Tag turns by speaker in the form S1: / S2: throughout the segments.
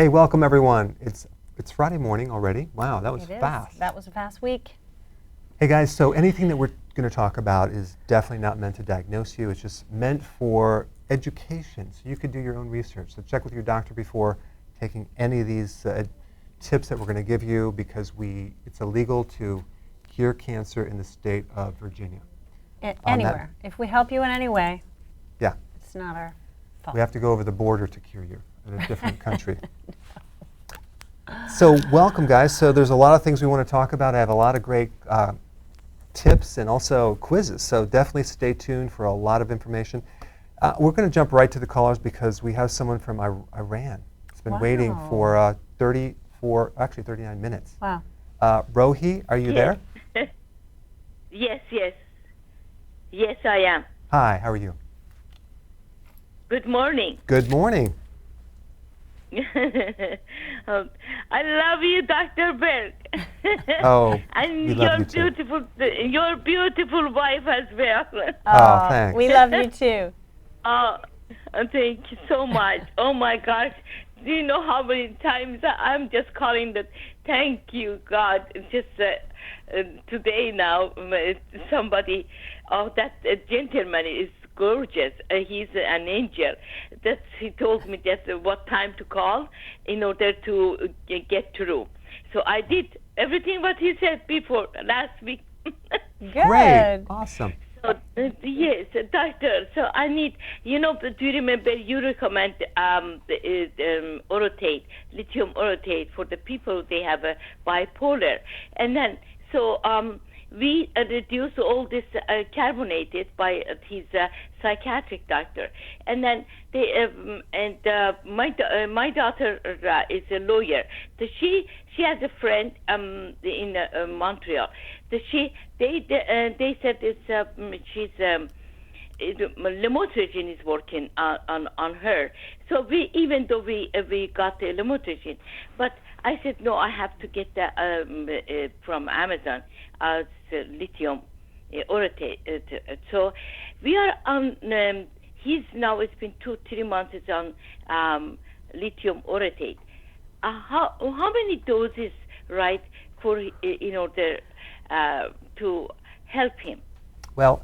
S1: Hey, welcome everyone. It's Friday morning already. Wow, that was fast.
S2: That was a fast week.
S1: Hey guys, so anything that we're going to talk about is definitely not meant to diagnose you. It's just meant for education, so you could do your own research. So check with your doctor before taking any of these tips that we're going to give you, because it's illegal to cure cancer in the state of Virginia.
S2: Anywhere. If we help you in any way,
S1: yeah,
S2: it's not our fault.
S1: We have to go over the border to cure you in a different country. So welcome, guys. So there's a lot of things we want to talk about. I have a lot of great tips and also quizzes, so definitely stay tuned for a lot of information. We're going to jump right to the callers because we have someone from Iran. It's been waiting for 39 minutes.
S2: Wow.
S1: Rohi, are you there?
S3: Yes, yes. Yes, I am.
S1: Hi, how are you?
S3: Good morning.
S1: Good morning.
S3: I love you, Dr. Berg.
S1: Oh,
S3: and
S1: we love you too.
S3: Your beautiful wife as well.
S1: Oh, thanks.
S2: We love you too.
S3: Oh, thank you so much. Oh my gosh. Do you know how many times I'm just calling that? Thank you, God. Just today now, somebody, that gentleman is gorgeous. He's an angel. He told me just what time to call in order to get through. So I did everything what he said before last week.
S2: Good.
S1: Great. Awesome.
S3: So, yes, doctor. So I need, do you remember you recommend orotate, lithium orotate for the people they have a bipolar, and then we reduce all this carbonated by his psychiatric doctor, and then my daughter is a lawyer. So she has a friend in Montreal. So they said she's lamotrigine is working on her. So even though we got the lamotrigine, but I said no, I have to get the from Amazon lithium orotate. So we are on. He's now. It's been 2-3 months. It's on lithium orotate. How many doses, right, for in order to help him?
S1: Well,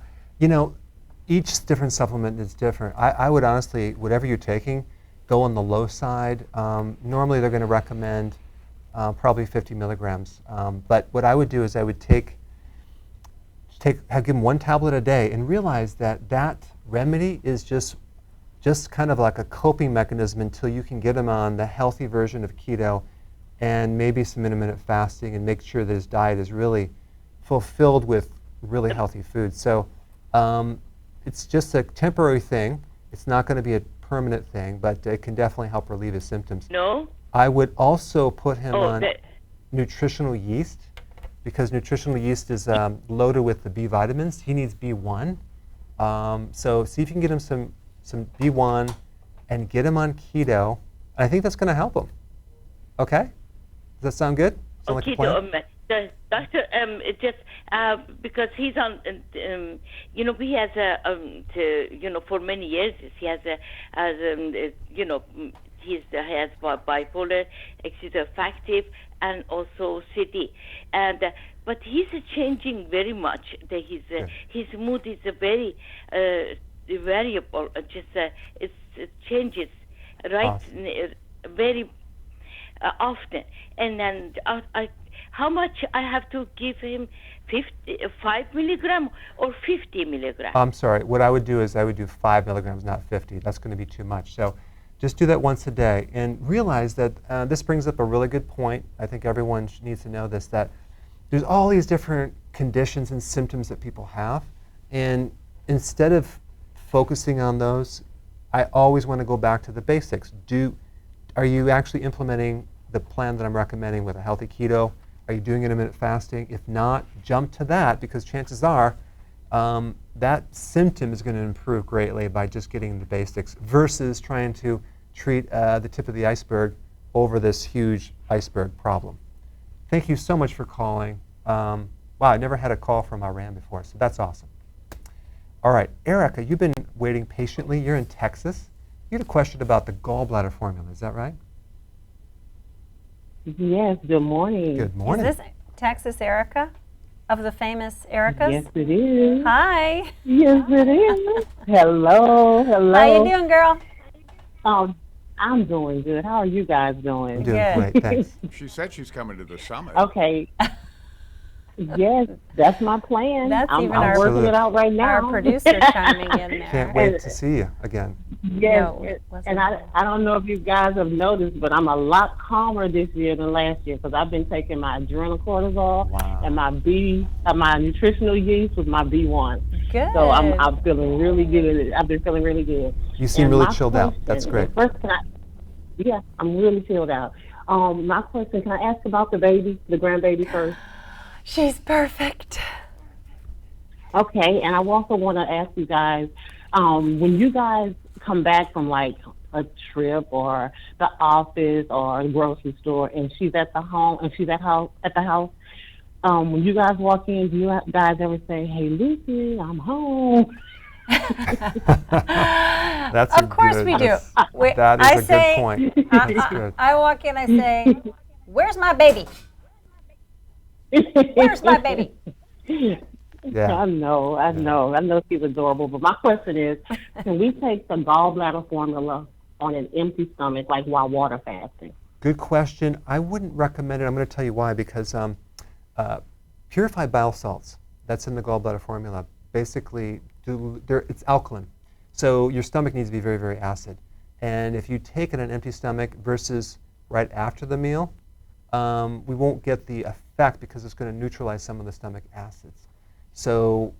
S1: each different supplement is different. I would honestly, whatever you're taking, go on the low side. Normally they're going to recommend probably 50 milligrams. But what I would do is I would give him 1 tablet a day and realize that remedy is just kind of like a coping mechanism until you can get him on the healthy version of keto and maybe some intermittent fasting, and make sure that his diet is really fulfilled with really healthy food. So it's just a temporary thing. It's not going to be a permanent thing, but it can definitely help relieve his symptoms.
S3: No?
S1: I would also put him on nutritional yeast, because nutritional yeast is loaded with the B vitamins. He needs B1. So see if you can get him some B1 and get him on keto. I think that's going to help him. Okay? Does that sound good? Sound like a plan?
S3: Doctor, just because he's on, he has for many years he has he has bipolar, exudative, and also CD, but he's changing very much. His mood is very variable. It changes very often, and then how much I have to give him? 5 milligram or 50 milligram?
S1: I'm sorry. What I would do is I would do 5 milligrams, not 50. That's going to be too much. So just do that once a day, and realize that this brings up a really good point. I think everyone needs to know this, that there's all these different conditions and symptoms that people have, and instead of focusing on those, I always want to go back to the basics. Are you actually implementing the plan that I'm recommending with a healthy keto? Are you doing intermittent fasting? If not, jump to that, because chances are that symptom is going to improve greatly by just getting the basics versus trying to treat the tip of the iceberg over this huge iceberg problem. Thank you so much for calling. Wow, I never had a call from Iran before, so that's awesome. All right, Erica, you've been waiting patiently. You're in Texas. You had a question about the gallbladder formula, is that right?
S4: Yes, good morning.
S1: Good morning.
S2: Is this Texas Erica of the famous Ericas?
S4: Yes, it is.
S2: Hi.
S4: Yes, it is. Hello, hello.
S2: How you doing, girl?
S4: I'm doing good. How are you guys doing?
S1: I'm doing
S2: Good.
S1: great, thanks.
S5: She said she's coming to the summit.
S4: Okay. Yes, that's my plan.
S2: That's
S4: I'm
S2: even our-
S4: working it out right now.
S2: Our producer chiming in there.
S1: Can't wait to see you again.
S4: Yes,
S2: No, it wasn't
S4: and
S2: good.
S4: I don't know if you guys have noticed, but I'm a lot calmer this year than last year because I've been taking my adrenal cortisol
S1: Wow.
S4: and my nutritional yeast with my B1.
S2: Good.
S4: So I'm feeling really good. I've been feeling really good.
S1: You seem
S4: And
S1: really
S4: my
S1: chilled out.
S4: question-
S1: That's great.
S4: First, yeah, I'm really chilled out. My question, can I ask about the baby, the grandbaby first?
S2: She's perfect.
S4: Okay, and I also want to ask you guys, when you guys come back from like a trip or the office or the grocery store, and she's at the home, and she's at the house, when you guys walk in, do you guys ever say, "Hey, Lucy, I'm home"?
S1: That's
S2: Of course we do.
S1: That is
S2: I
S1: a
S2: say-
S1: good point. That's good.
S2: I walk in, I say, "Where's my baby? Where's my baby?"
S1: Yeah.
S4: I know she's adorable. But my question is, can we take the gallbladder formula on an empty stomach, like while water fasting?
S1: Good question. I wouldn't recommend it. I'm going to tell you why. Because purified bile salts that's in the gallbladder formula basically it's alkaline. So your stomach needs to be very, very acid. And if you take it on an empty stomach versus right after the meal, we won't get the effect because it's going to neutralize some of the stomach acids. So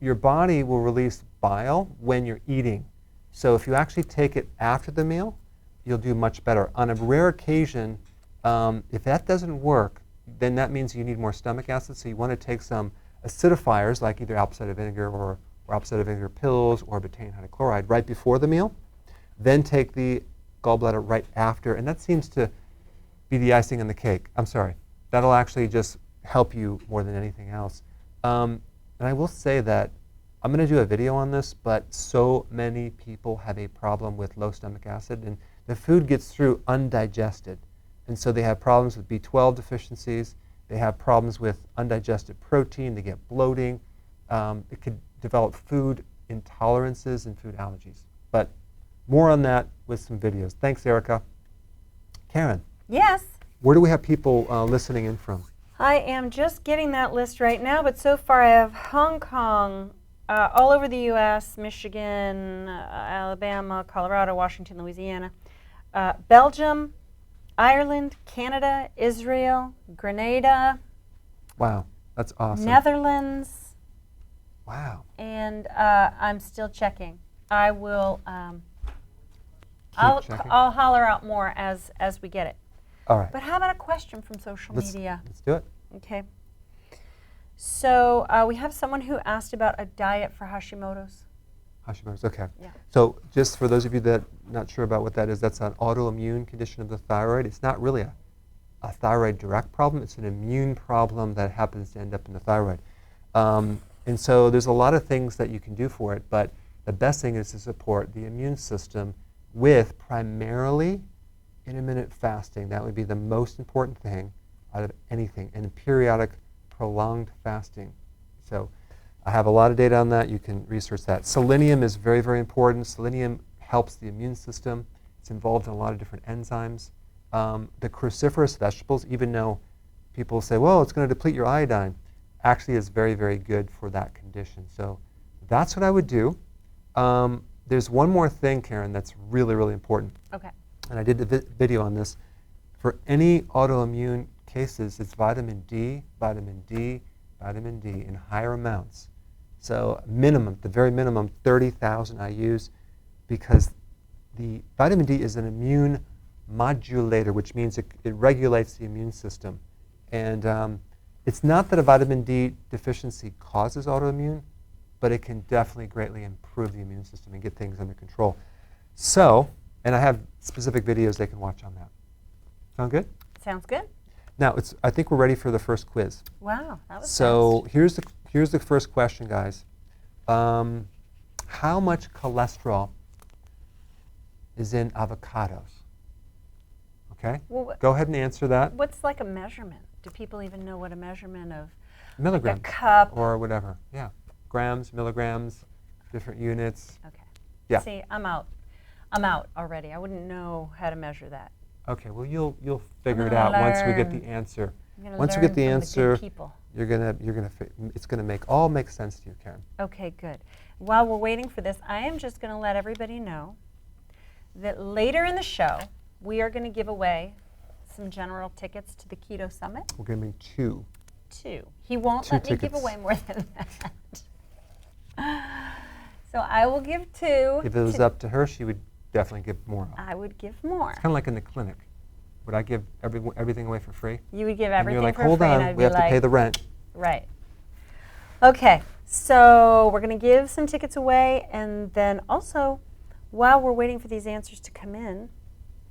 S1: your body will release bile when you're eating. So if you actually take it after the meal, you'll do much better. On a rare occasion, if that doesn't work, then that means you need more stomach acid. So you want to take some acidifiers like either apple cider vinegar or apple cider vinegar pills or betaine hydrochloride right before the meal. Then take the gallbladder right after. And that seems to be the icing on the cake. I'm sorry. That'll actually just help you more than anything else. And I will say that I'm going to do a video on this, but so many people have a problem with low stomach acid, and the food gets through undigested. And so they have problems with B12 deficiencies. They have problems with undigested protein. They get bloating. It could develop food intolerances and food allergies. But more on that with some videos. Thanks, Erica. Karen,
S2: Yes.
S1: where do we have people listening in from?
S2: I am just getting that list right now, but so far I have Hong Kong, all over the U.S., Michigan, Alabama, Colorado, Washington, Louisiana, Belgium, Ireland, Canada, Israel, Grenada,
S1: Wow, that's awesome.
S2: Netherlands,
S1: Wow.
S2: and I'm still checking. I will. I'll
S1: checking.
S2: holler out more as we get it.
S1: All right.
S2: But how about a question from social media?
S1: Let's do it.
S2: Okay. So we have someone who asked about a diet for Hashimoto's.
S1: Hashimoto's, okay.
S2: Yeah.
S1: So just for those of you that are not sure about what that is, that's an autoimmune condition of the thyroid. It's not really a thyroid direct problem. It's an immune problem that happens to end up in the thyroid. And so there's a lot of things that you can do for it, but the best thing is to support the immune system with primarily intermittent fasting. That would be the most important thing out of anything, and periodic prolonged fasting. So I have a lot of data on that. You can research that. Selenium is very, very important. Selenium helps the immune system. It's involved in a lot of different enzymes. The cruciferous vegetables, even though people say, well, it's going to deplete your iodine, actually is very, very good for that condition. So that's what I would do. There's one more thing, Karen, that's really, really important.
S2: Okay.
S1: And I did a video on this. For any autoimmune cases, it's vitamin D, vitamin D, vitamin D in higher amounts. So minimum, the very minimum, 30,000 I use, because the vitamin D is an immune modulator, which means it regulates the immune system. And it's not that a vitamin D deficiency causes autoimmune, but it can definitely greatly improve the immune system and get things under control. So, and I have specific videos they can watch on that. Sound good?
S2: Sounds good.
S1: Now, I think we're ready for the first quiz.
S2: Wow, that was
S1: So here's the first question, guys. How much cholesterol is in avocados? Okay?
S2: Well,
S1: Go ahead and answer that.
S2: what's like a measurement? Do people even know what a measurement of
S1: Milligrams.
S2: a cup?
S1: Or whatever. Yeah. Grams, milligrams, different units.
S2: Okay.
S1: Yeah.
S2: See, I'm out. I'm out already. I wouldn't know how to measure that.
S1: Okay, well you'll figure it
S2: gonna
S1: out once we get
S2: learn.
S1: the answer.
S2: I'm gonna
S1: Once we
S2: learn
S1: get the
S2: from
S1: answer,
S2: good people.
S1: it's gonna make sense to you, Karen.
S2: Okay, good. While we're waiting for this, I am just going to let everybody know that later in the show, we are going to give away some general tickets to the Keto Summit.
S1: We're gonna make 2.
S2: 2. He won't
S1: Two
S2: let me give
S1: tickets.
S2: away more than that. So I will give 2.
S1: If it was up to her, she would definitely give more.
S2: I would give more.
S1: It's kind of like in the clinic. Would I give everything away for free?
S2: You would give
S1: And
S2: everything
S1: you're like,
S2: for
S1: hold
S2: free, and
S1: on,
S2: I'd
S1: we
S2: be
S1: have
S2: like,
S1: to pay the rent.
S2: right. Okay, so we're going to give some tickets away, and then also, while we're waiting for these answers to come in,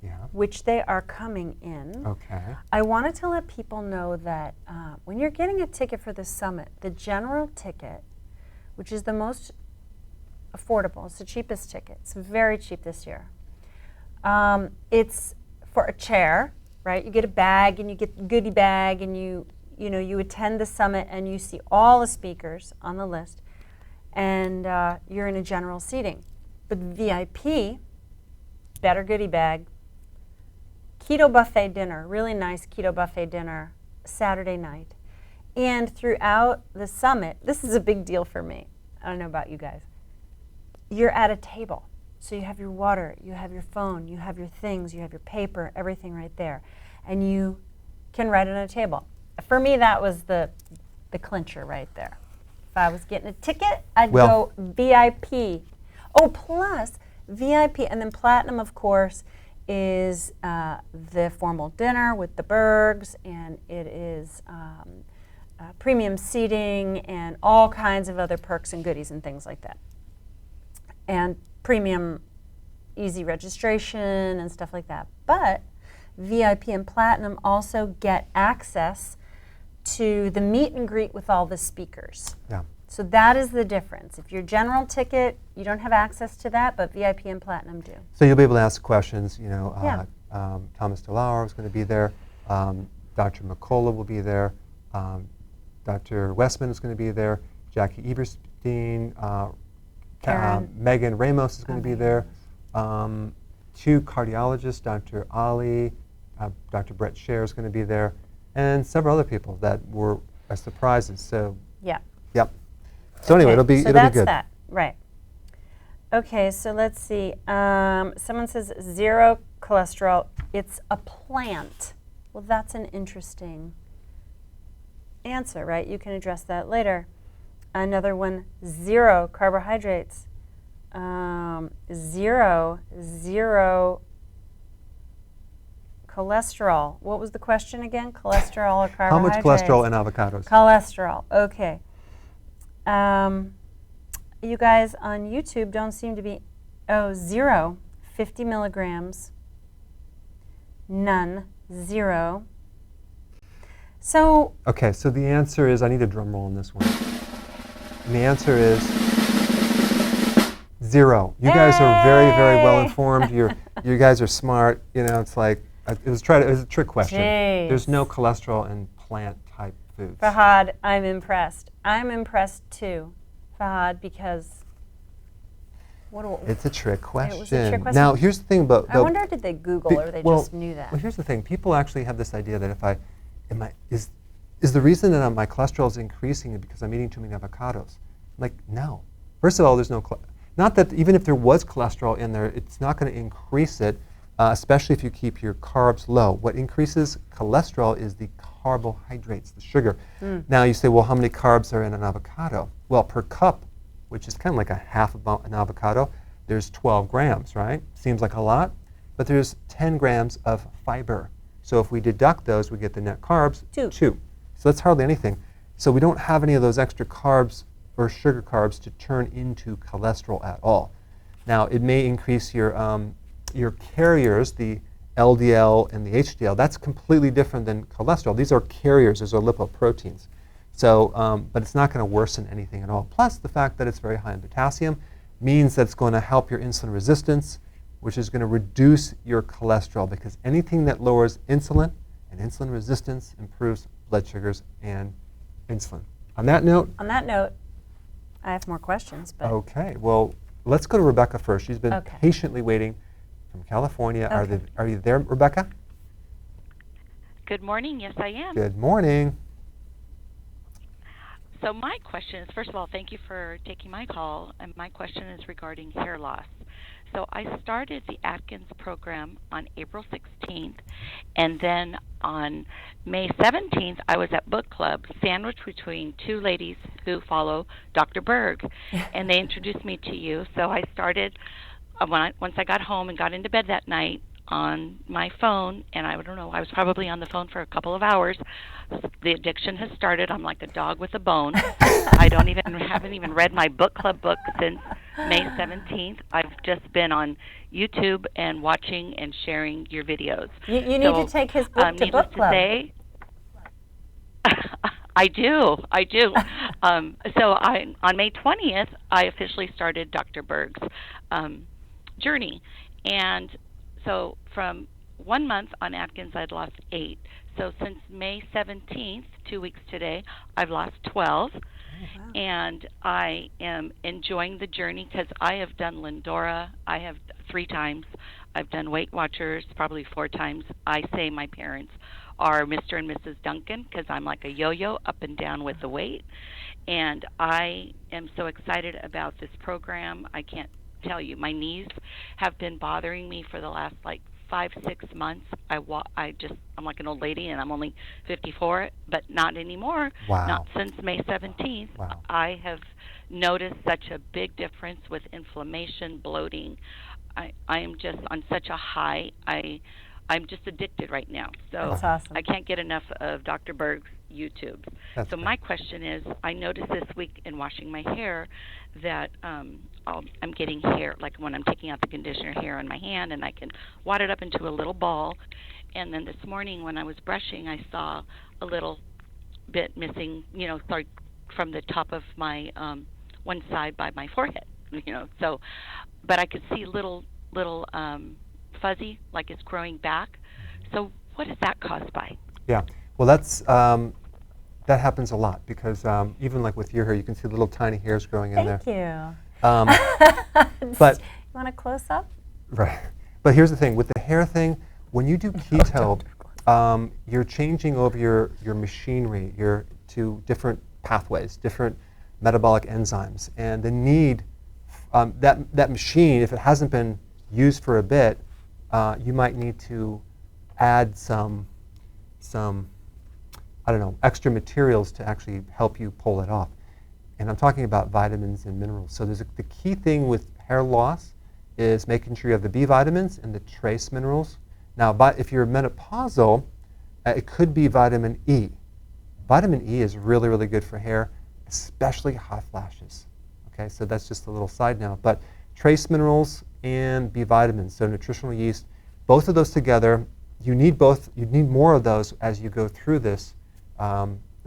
S1: Yeah.
S2: which they are coming in,
S1: Okay.
S2: I wanted to let people know that when you're getting a ticket for the summit, the general ticket, which is the most affordable, it's the cheapest ticket. It's very cheap this year. It's for a chair, right? You get a bag, and you get a goodie bag, and you attend the summit, and you see all the speakers on the list, and you're in a general seating. But VIP, better goodie bag, keto buffet dinner, really nice keto buffet dinner, Saturday night. And throughout the summit, this is a big deal for me. I don't know about you guys. You're at a table. So you have your water, you have your phone, you have your things, you have your paper, everything right there. And you can write it on a table. For me, that was the clincher right there. If I was getting a ticket, I'd go VIP. Oh, plus VIP, and then Platinum, of course, is the formal dinner with the Bergs, and it is premium seating and all kinds of other perks and goodies and things like that. And premium easy registration and stuff like that. But VIP and Platinum also get access to the meet and greet with all the speakers.
S1: Yeah.
S2: So that is the difference. If you're general ticket, you don't have access to that, but VIP and Platinum do.
S1: So you'll be able to ask questions.
S2: Yeah.
S1: Thomas DeLauer is going to be there. Dr. McCullough will be there. Dr. Westman is going to be there. Jackie Eberstein. Megan Ramos is going to be there. 2 cardiologists, Dr. Ali, Dr. Brett Scher is going to be there, and several other people that were surprises. So
S2: Yeah.
S1: yep. So anyway, it'll be
S2: so
S1: good.
S2: that's that, right? Okay, so let's see. Someone says 0 cholesterol. It's a plant. Well, that's an interesting answer, right? You can address that later. Another one, 0 carbohydrates. 0 cholesterol. What was the question again? Cholesterol or carbohydrates?
S1: How much cholesterol in avocados?
S2: Cholesterol, okay. You guys on YouTube don't seem to be, 0, 50 milligrams, none, 0. So,
S1: Okay, so the answer is, I need a drum roll on this one. And the answer is 0. You guys are very, very well informed. You guys are smart. It's like, it was a trick question.
S2: Jeez.
S1: There's no cholesterol in plant type foods.
S2: Fahad, I'm impressed. I'm impressed too, Fahad, because
S1: It's a trick question.
S2: It was a trick question.
S1: Now, here's the thing about...
S2: I wonder, did they Google or they just knew that?
S1: Well, here's the thing. People actually have this idea that is the reason that my cholesterol is increasing because I'm eating too many avocados? Like, no. First of all, there's no... Not that even if there was cholesterol in there, it's not going to increase it, especially if you keep your carbs low. What increases cholesterol is the carbohydrates, the sugar. Now, you say, well, how many carbs are in an avocado? Well, per cup, which is kind of like a half of an avocado, there's 12 grams, right? Seems like a lot, but there's 10 grams of fiber. So if we deduct those, we get the net carbs, 2. So that's hardly anything. So we don't have any of those extra carbs or sugar carbs to turn into cholesterol at all. Now, it may increase your carriers, the LDL and the HDL. That's completely different than cholesterol. These are carriers, those are lipoproteins. So, but it's not going to worsen anything at all. Plus, the fact that it's very high in potassium means that it's going to help your insulin resistance. which is going to reduce your cholesterol, because anything that lowers insulin and insulin resistance improves blood sugars and insulin. On that note,
S2: I have more questions. But
S1: okay, well, let's go to Rebecca first. She's been
S2: Okay.
S1: patiently waiting from California.
S2: Okay.
S1: Are you there, Rebecca?
S6: Good morning. Yes, I am.
S1: Good morning.
S6: So my question is, first of all, thank you for taking my call, and my question is regarding hair loss. So I started the Atkins program on April 16th, and then on May 17th, I was at book club, sandwiched between two ladies who follow Dr. Berg, and they introduced me to you. So I started, once I got home and got into bed that night, on my phone, and I don't know, I was probably on the phone for a couple of hours. The addiction has started. I'm like a dog with a bone. I haven't even read my book club book since May 17th. I've just been on YouTube and watching and sharing your videos.
S2: You need to take his book to
S6: needless
S2: book club.
S6: To say, I do. So on May 20th, I officially started Dr. Berg's journey, and so from 1 month on Atkins, I'd lost 8. So since May 17th, 2 weeks today, I've lost 12. Oh, wow. And I am enjoying the journey because I have done Lindora. I have 3 times. I've done Weight Watchers probably 4 times. I say my parents are Mr. and Mrs. Duncan because I'm like a yo-yo up and down with the weight. And I am so excited about this program. I can't tell you, my knees have been bothering me for the last 5-6 months. I'm like an old lady, and I'm only 54, but not anymore.
S1: Wow.
S6: Not since May 17th.
S1: Wow.
S6: I have noticed such a big difference with inflammation, bloating. I am just on such a high. I'm just addicted right now. So
S2: That's awesome.
S6: I can't get enough of Dr. Berg's YouTube.
S1: That's
S6: so
S1: great.
S6: my question is, I noticed this week in washing my hair that I'm getting hair, like when I'm taking out the conditioner, hair on my hand, and I can wad it up into a little ball. And then this morning when I was brushing, I saw a little bit missing, like from the top of my one side by my forehead, So, but I could see little fuzzy, like it's growing back. So what is that caused by?
S1: Yeah, well, that happens a lot because even like with your hair, you can see little tiny hairs growing in there.
S2: Thank you.
S1: But
S2: you want a close up?
S1: right. But here's the thing with the hair thing: when you do keto, you're changing over your machinery, to different pathways, different metabolic enzymes, and the need that machine, if it hasn't been used for a bit, you might need to add some extra materials to actually help you pull it off. And I'm talking about vitamins and minerals. So the key thing with hair loss is making sure you have the B vitamins and the trace minerals. Now, if you're menopausal, it could be vitamin E. Vitamin E is really, really good for hair, especially hot flashes. Okay, so that's just a little side note. But trace minerals and B vitamins, so nutritional yeast, both of those together, you need both. You need more of those as you go through this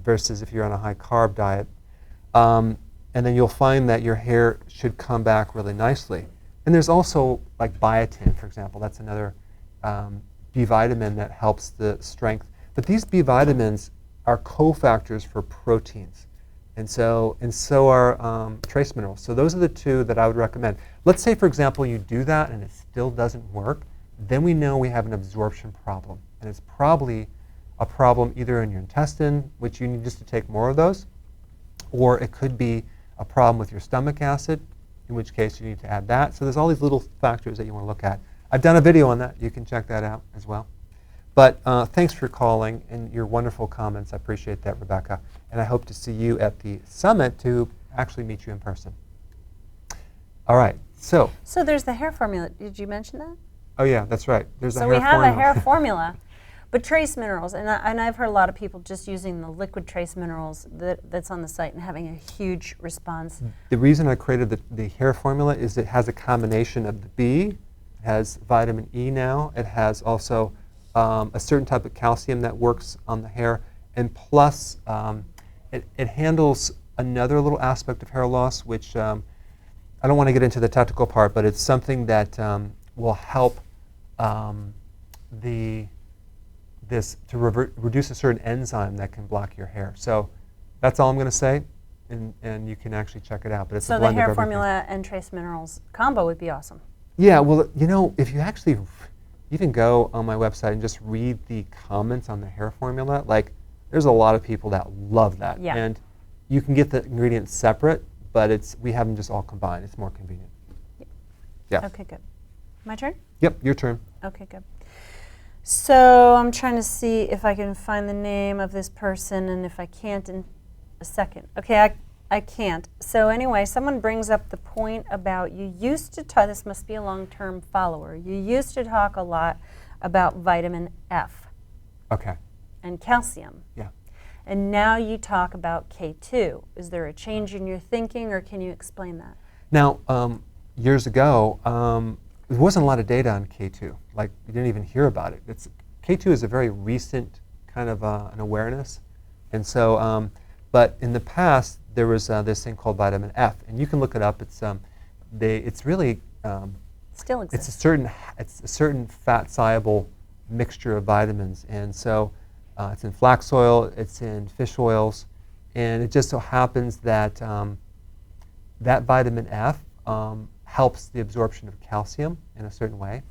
S1: versus if you're on a high carb diet. And then you'll find that your hair should come back really nicely. And there's also like biotin, for example. That's another B vitamin that helps the strength. But these B vitamins are cofactors for proteins. And so are trace minerals. So those are the 2 that I would recommend. Let's say, for example, you do that and it still doesn't work. Then we know we have an absorption problem. And it's probably a problem either in your intestine, which you need just to take more of those, or it could be a problem with your stomach acid, in which case you need to add that. So there's all these little factors that you want to look at. I've done a video on that. You can check that out as well. But thanks for calling and your wonderful comments. I appreciate that, Rebecca. And I hope to see you at the summit to actually meet you in person. All right, so
S2: there's the hair formula. Did you mention that?
S1: Oh yeah, that's right. There's
S2: So we have a hair formula, but trace minerals, and I've heard a lot of people just using the liquid trace minerals that's on the site and having a huge response.
S1: The reason I created the hair formula is it has a combination of the B, it has vitamin E now, it has also a certain type of calcium that works on the hair, and plus it handles another little aspect of hair loss, which I don't want to get into the technical part, but it's something that will help reduce a certain enzyme that can block your hair. So that's all I'm going to say, and you can actually check it out. But it's
S2: So
S1: a
S2: the
S1: blend of
S2: hair
S1: everything.
S2: formula and trace minerals combo would be awesome.
S1: Yeah, well, you know, if you actually even go on my website and just read the comments on the hair formula, like there's a lot of people that love that.
S2: Yeah.
S1: And you can get the ingredients separate, but we have them just all combined. It's more convenient. Yeah.
S2: Okay, good. My turn?
S1: Yep, your turn.
S2: Okay, good. So I'm trying to see if I can find the name of this person, and if I can't in a second. Okay, I can't. So anyway, someone brings up the point about you used to talk, this must be a long-term follower, you used to talk a lot about vitamin F
S1: Okay.
S2: and calcium.
S1: Yeah.
S2: And now you talk about K2. Is there a change in your thinking, or can you explain that?
S1: Now, years ago, there wasn't a lot of data on K2. Like, you didn't even hear about it. K2 is a very recent kind of an awareness. And so, but in the past, there was this thing called vitamin F. And you can look it up. It's really,
S2: Still
S1: it's
S2: exists.
S1: a certain fat-soluble mixture of vitamins. And so it's in flax oil, it's in fish oils, and it just so happens that that vitamin F helps the absorption of calcium in a certain way.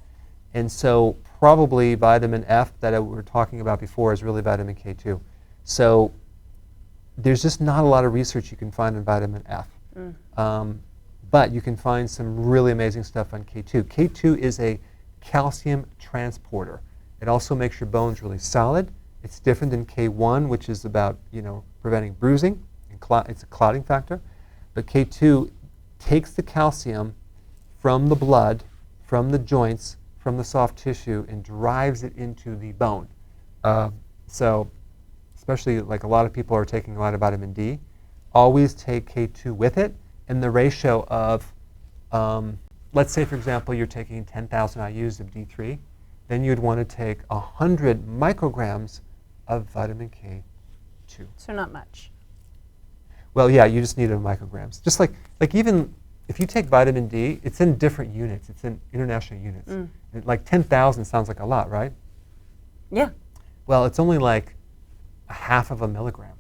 S1: And so probably vitamin F that we were talking about before is really vitamin K2. So there's just not a lot of research you can find on vitamin F. But you can find some really amazing stuff on K2. K2 is a calcium transporter. It also makes your bones really solid. It's different than K1, which is about preventing bruising. And it's a clotting factor. But K2 takes the calcium from the blood, from the joints, from the soft tissue, and drives it into the bone. So especially like a lot of people are taking a lot of vitamin D, always take K2 with it. And the ratio of, let's say, for example, you're taking 10,000 IUs of D3, then you'd want to take 100 micrograms of vitamin K2.
S2: So not much.
S1: Well, yeah, you just need it in micrograms. Just like even if you take vitamin D, it's in different units. It's in international units. And like 10,000 sounds like a lot, right?
S2: Yeah.
S1: Well, it's only like a half of a milligram.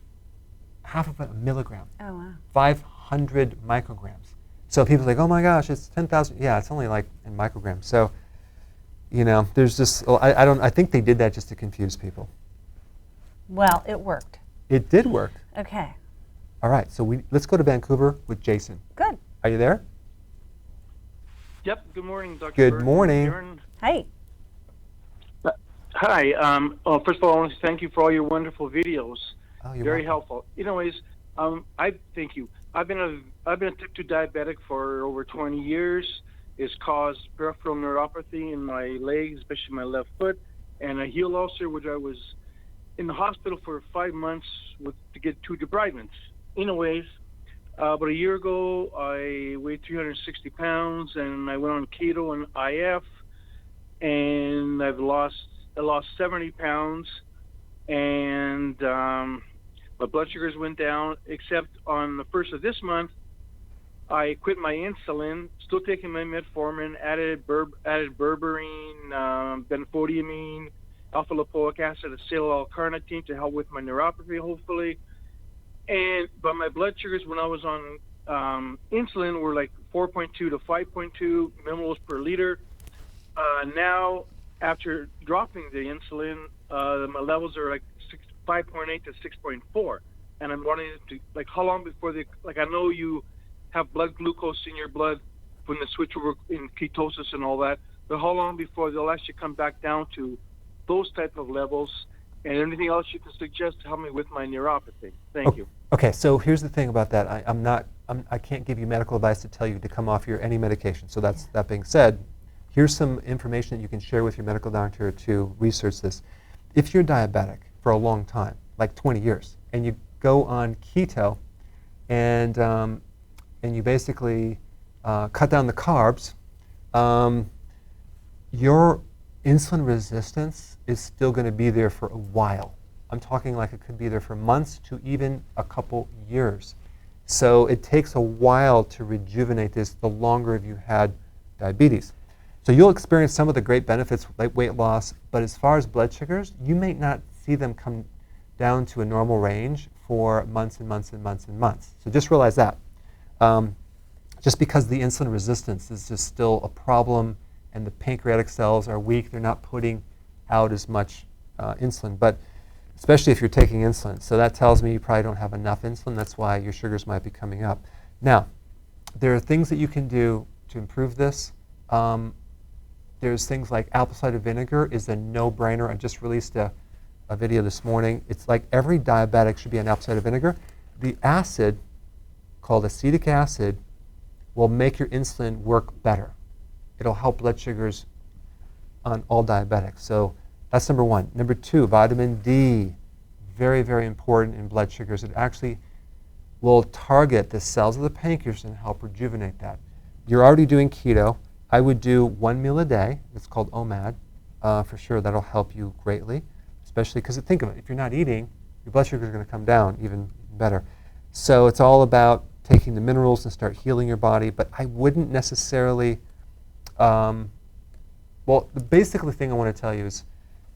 S1: Half of a milligram.
S2: Oh, wow.
S1: 500 micrograms. So people think, oh my gosh, it's 10,000. Yeah, it's only like in micrograms. So, there's just, I think they did that just to confuse people.
S2: Well, it worked.
S1: It did work.
S2: Okay.
S1: All right, so let's go to Vancouver with Jason.
S2: Good.
S1: Are you there?
S7: Yep. Good morning, Dr.
S1: Good
S7: Berg.
S1: morning.
S7: Aaron.
S2: Hi.
S7: Hi. First of all, I want to thank you for all your wonderful videos.
S1: Oh, you're
S7: Very
S1: welcome.
S7: helpful. Anyways, I thank you. I've been a type 2 diabetic for over 20 years. It's caused peripheral neuropathy in my legs, especially my left foot, and a heel ulcer, which I was in the hospital for 5 months to get 2 debridements. Anyways, about a year ago, I weighed 360 pounds, and I went on keto and IF, and I lost 70 pounds, and my blood sugars went down, except on the 1st of this month, I quit my insulin, still taking my metformin, added berberine, benfotiamine, alpha-lipoic acid, acetyl-L-carnitine to help with my neuropathy, hopefully. But my blood sugars when I was on insulin were like 4.2 to 5.2 millimoles per liter. Now, after dropping the insulin, my levels are like 5.8 to 6.4. And I'm wanting to, like, how long before I know you have blood glucose in your blood when the switch over in ketosis and all that, but how long before they'll actually come back down to those type of levels? And anything else you can suggest to help me with my neuropathy? Thank you.
S1: Okay, so here's the thing about that. I can't give you medical advice to tell you to come off any medication. So that being said, here's some information that you can share with your medical doctor to research this. If you're diabetic for a long time, like 20 years, and you go on keto, and you basically cut down the carbs, your insulin resistance is still going to be there for a while. I'm talking like it could be there for months to even a couple years. So it takes a while to rejuvenate this the longer you had diabetes. So you'll experience some of the great benefits like weight loss, but as far as blood sugars, you may not see them come down to a normal range for months and months and months and months. So just realize that. Just because the insulin resistance is just still a problem and the pancreatic cells are weak, they're not putting out as much insulin, but especially if you're taking insulin. So that tells me you probably don't have enough insulin. That's why your sugars might be coming up. Now, there are things that you can do to improve this. There's things like apple cider vinegar is a no-brainer. I just released a video this morning. It's like every diabetic should be on apple cider vinegar. The acid, called acetic acid, will make your insulin work better. It'll help blood sugars on all diabetics. So that's number one. Number two, vitamin D. Very, very important in blood sugars. It actually will target the cells of the pancreas and help rejuvenate that. You're already doing keto. I would do 1 meal a day. It's called OMAD. For sure, that'll help you greatly, especially because think of it. If you're not eating, your blood sugar is going to come down even better. So it's all about taking the minerals and start healing your body, but I wouldn't necessarily, well, the basic thing I want to tell you is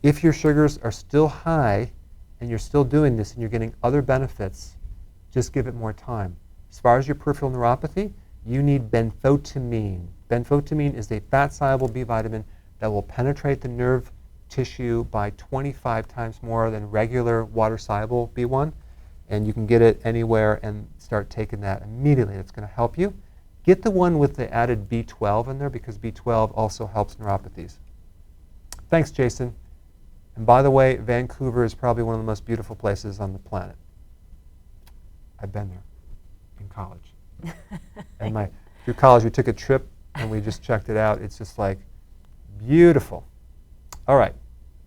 S1: if your sugars are still high and you're still doing this and you're getting other benefits, just give it more time. As far as your peripheral neuropathy, you need benfotiamine. Benfotiamine is a fat-soluble B vitamin that will penetrate the nerve tissue by 25 times more than regular water-soluble B1. And you can get it anywhere and start taking that immediately. It's going to help you. Get the one with the added B12 in there because B12 also helps neuropathies. Thanks, Jason. And by the way, Vancouver is probably one of the most beautiful places on the planet. I've been there in college. And through college, we took a trip and we just checked it out. It's just like beautiful. All right,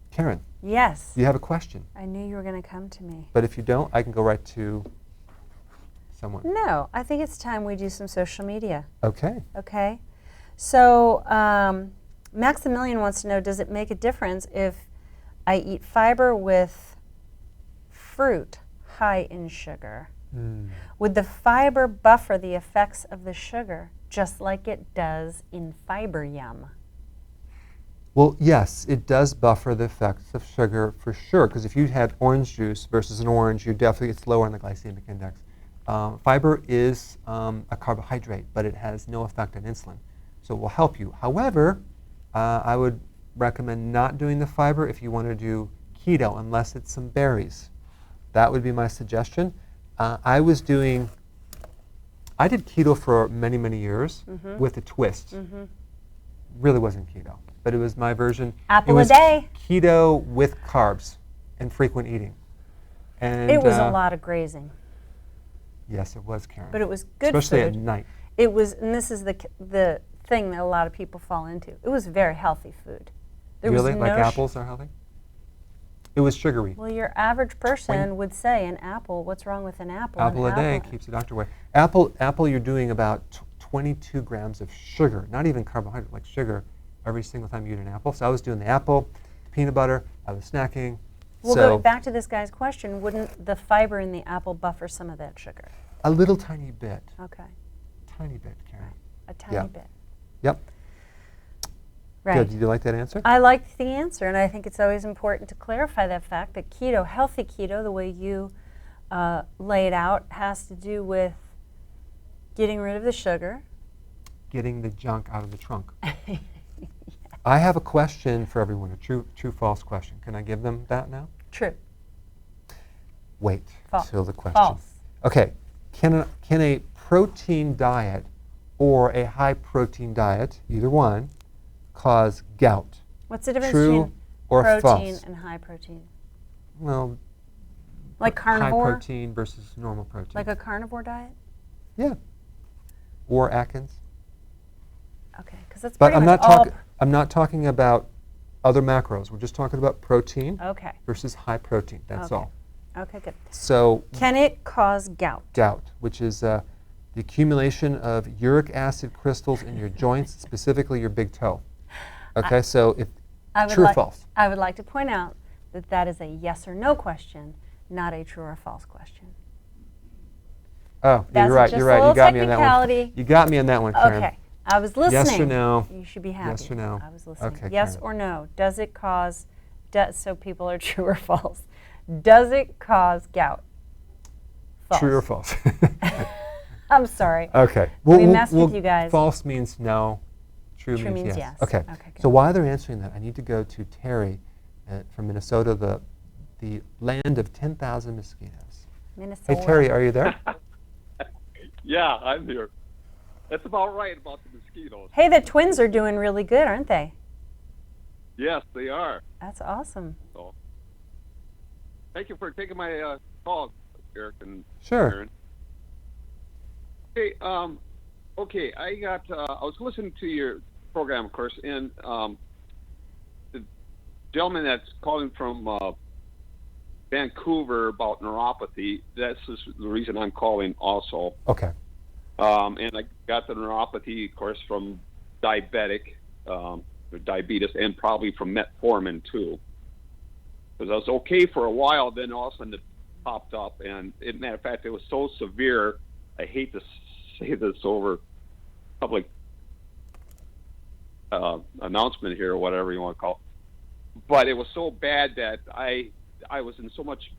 S1: Karen.
S2: Yes.
S1: Do you have a question?
S2: I knew you were going to come to me.
S1: But if you don't, I can go right to someone.
S2: No, I think it's time we do some social media.
S1: Okay.
S2: Okay. So Maximilian wants to know, does it make a difference if I eat fiber with fruit high in sugar? Would the fiber buffer the effects of the sugar just like it does in fiber yum?
S1: Well, yes, it does buffer the effects of sugar for sure, because if you had orange juice versus an orange, it's lower on the glycemic index. Fiber is a carbohydrate, but it has no effect on insulin, so it will help you. However, I would recommend not doing the fiber if you want to do keto, unless it's some berries. That would be my suggestion. I did keto for many, many years with a twist. Really wasn't keto, but it was my version.
S2: Apple a day.
S1: Keto with carbs and frequent eating. And
S2: it was a lot of grazing.
S1: Yes, it was, Karen.
S2: But it was good
S1: especially
S2: food.
S1: At night.
S2: It was, and this is the thing that a lot of people fall into. It was very healthy food. There
S1: really?
S2: Was
S1: Like apples are healthy? It was sugary.
S2: Well, your average person would say an apple, what's wrong with an apple?
S1: Apple a day keeps the doctor away. Apple, you're doing about 22 grams of sugar, not even carbohydrate, like sugar, every single time you eat an apple. So I was doing the apple, peanut butter, I was snacking.
S2: We'll
S1: so
S2: go back to this guy's question. Wouldn't the fiber in the apple buffer some of that sugar?
S1: A little tiny bit.
S2: Okay.
S1: Tiny bit, Karen.
S2: A tiny bit.
S1: Yep.
S2: Right.
S1: Good. Did you like that answer?
S2: I liked the answer, and I think it's always important to clarify that fact that keto, healthy keto, the way you lay it out, has to do with getting rid of the sugar.
S1: Getting the junk out of the trunk. I have a question for everyone, a true-false question. Can I give them that now?
S2: True.
S1: Wait till the question.
S2: False.
S1: Okay. Can a protein diet or a high-protein diet, either one, cause gout?
S2: What's the difference
S1: True
S2: between
S1: or
S2: protein
S1: false?
S2: and high protein?
S1: Well,
S2: like carnivore?
S1: High protein versus normal protein.
S2: Like a carnivore diet?
S1: Yeah. Or Atkins.
S2: Okay, because that's
S1: But
S2: pretty
S1: I'm not talking about other macros. We're just talking about protein versus high protein. That's all.
S2: Okay, good.
S1: So
S2: can it cause gout?
S1: Gout, which is the accumulation of uric acid crystals in your joints, specifically your big toe. Okay, so true or false?
S2: I would like to point out that that is a yes or no question, not a true or false question.
S1: Oh,
S2: That's
S1: you're right.
S2: just
S1: You're
S2: a
S1: right. You
S2: little
S1: got me on that one.
S2: technicality.
S1: You got me on that one, Karen.
S2: Okay. I was listening.
S1: Yes or no?
S2: You should be happy.
S1: Yes or no?
S2: I was listening.
S1: Okay,
S2: Yes
S1: Karen.
S2: or no? Does it cause, so people are true or false? Does it cause gout? False.
S1: True or false?
S2: I'm sorry.
S1: Okay.
S2: We messed with you guys.
S1: False means no. True means yes. Okay.
S2: Okay, good.
S1: So while they're answering that, I need to go to Terry from Minnesota, the land of 10,000 mosquitoes.
S2: Minnesota.
S1: Hey, Terry, are you there?
S8: Yeah, I'm here. That's about right about the mosquitoes.
S2: Hey, the twins are doing really good, aren't they?
S8: Yes, they are.
S2: That's awesome.
S8: So, thank you for taking my call, Eric and
S1: Sure.
S8: Aaron. Hey, okay, I was listening to your program, of course, and the gentleman that's calling from Vancouver about neuropathy, that's the reason I'm calling also.
S1: Okay.
S8: And I got the neuropathy, of course, from diabetic, diabetes, and probably from metformin, too. Because I was okay for a while, then all of a sudden it popped up. And matter of fact, it was so severe, I hate to say this over public announcement here, or whatever you want to call it. But it was so bad that I was in so much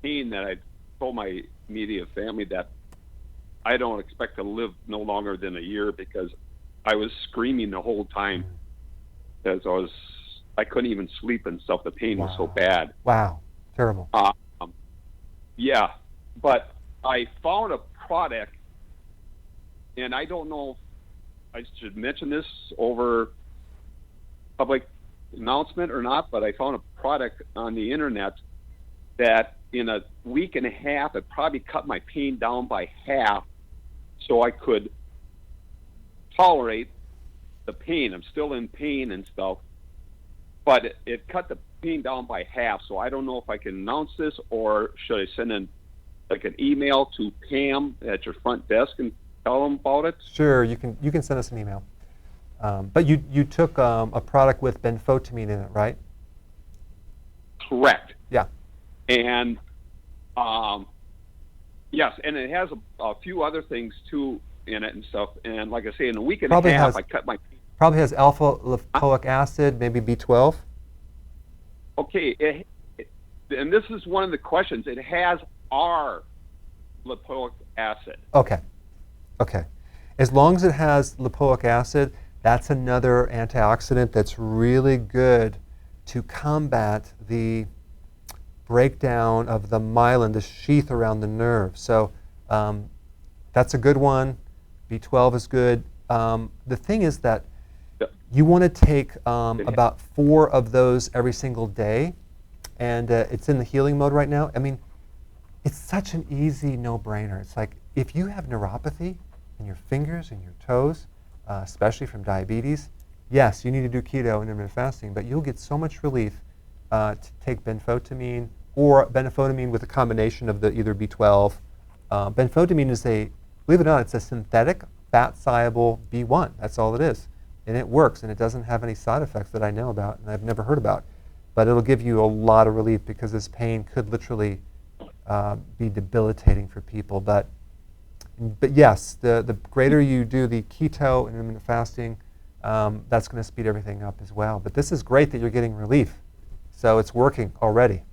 S8: pain that I told my immediate family that I don't expect to live no longer than a year, because I was screaming the whole time as I couldn't even sleep and stuff. The pain was so bad.
S1: Wow. Terrible.
S8: Yeah, but I found a product, and I don't know if I should mention this over public announcement or not, but I found a product on the internet that in a week and a half, it probably cut my pain down by half, so I could tolerate the pain. I'm still in pain and stuff, but it cut the pain down by half. So I don't know if I can announce this, or should I send in like an email to Pam at your front desk and tell them about it?
S1: Sure, you can send us an email. But you took a product with benfotiamine in it, right?
S8: Correct.
S1: Yeah.
S8: And yes, and it has a few other things too in it and stuff. And like I say, in a week and a half, I cut my.
S1: Probably has alpha lipoic acid, maybe B12.
S8: Okay, and this is one of the questions. It has R lipoic acid.
S1: Okay. Okay. As long as it has lipoic acid, that's another antioxidant that's really good to combat the breakdown of the myelin, the sheath around the nerve. So that's a good one. B12 is good. The thing is that you want to take about 4 of those every single day, and it's in the healing mode right now. I mean, it's such an easy no-brainer. It's like if you have neuropathy in your fingers and your toes, especially from diabetes, yes, you need to do keto and intermittent fasting, but you'll get so much relief to take benfotiamine, or benfotiamine with a combination of the either B12. Benfotiamine is believe it or not, it's a synthetic fat-soluble B1. That's all it is. And it works, and it doesn't have any side effects that I know about and I've never heard about. But it'll give you a lot of relief, because this pain could literally be debilitating for people. But yes, the greater you do the keto and intermittent fasting, that's going to speed everything up as well. But this is great that you're getting relief. So it's working already.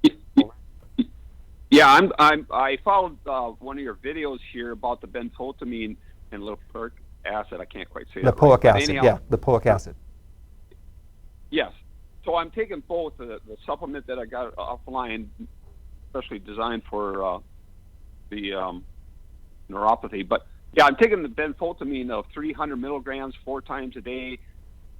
S8: Yeah, I followed one of your videos here about the benfotiamine and lipoic acid. I can't quite say that.
S1: Lipoic
S8: right.
S1: acid,
S8: Anyhow,
S1: yeah, lipoic acid.
S8: Yes. So I'm taking both the supplement that I got offline, especially designed for the neuropathy. But yeah, I'm taking the benfotiamine of 300 milligrams 4 times a day,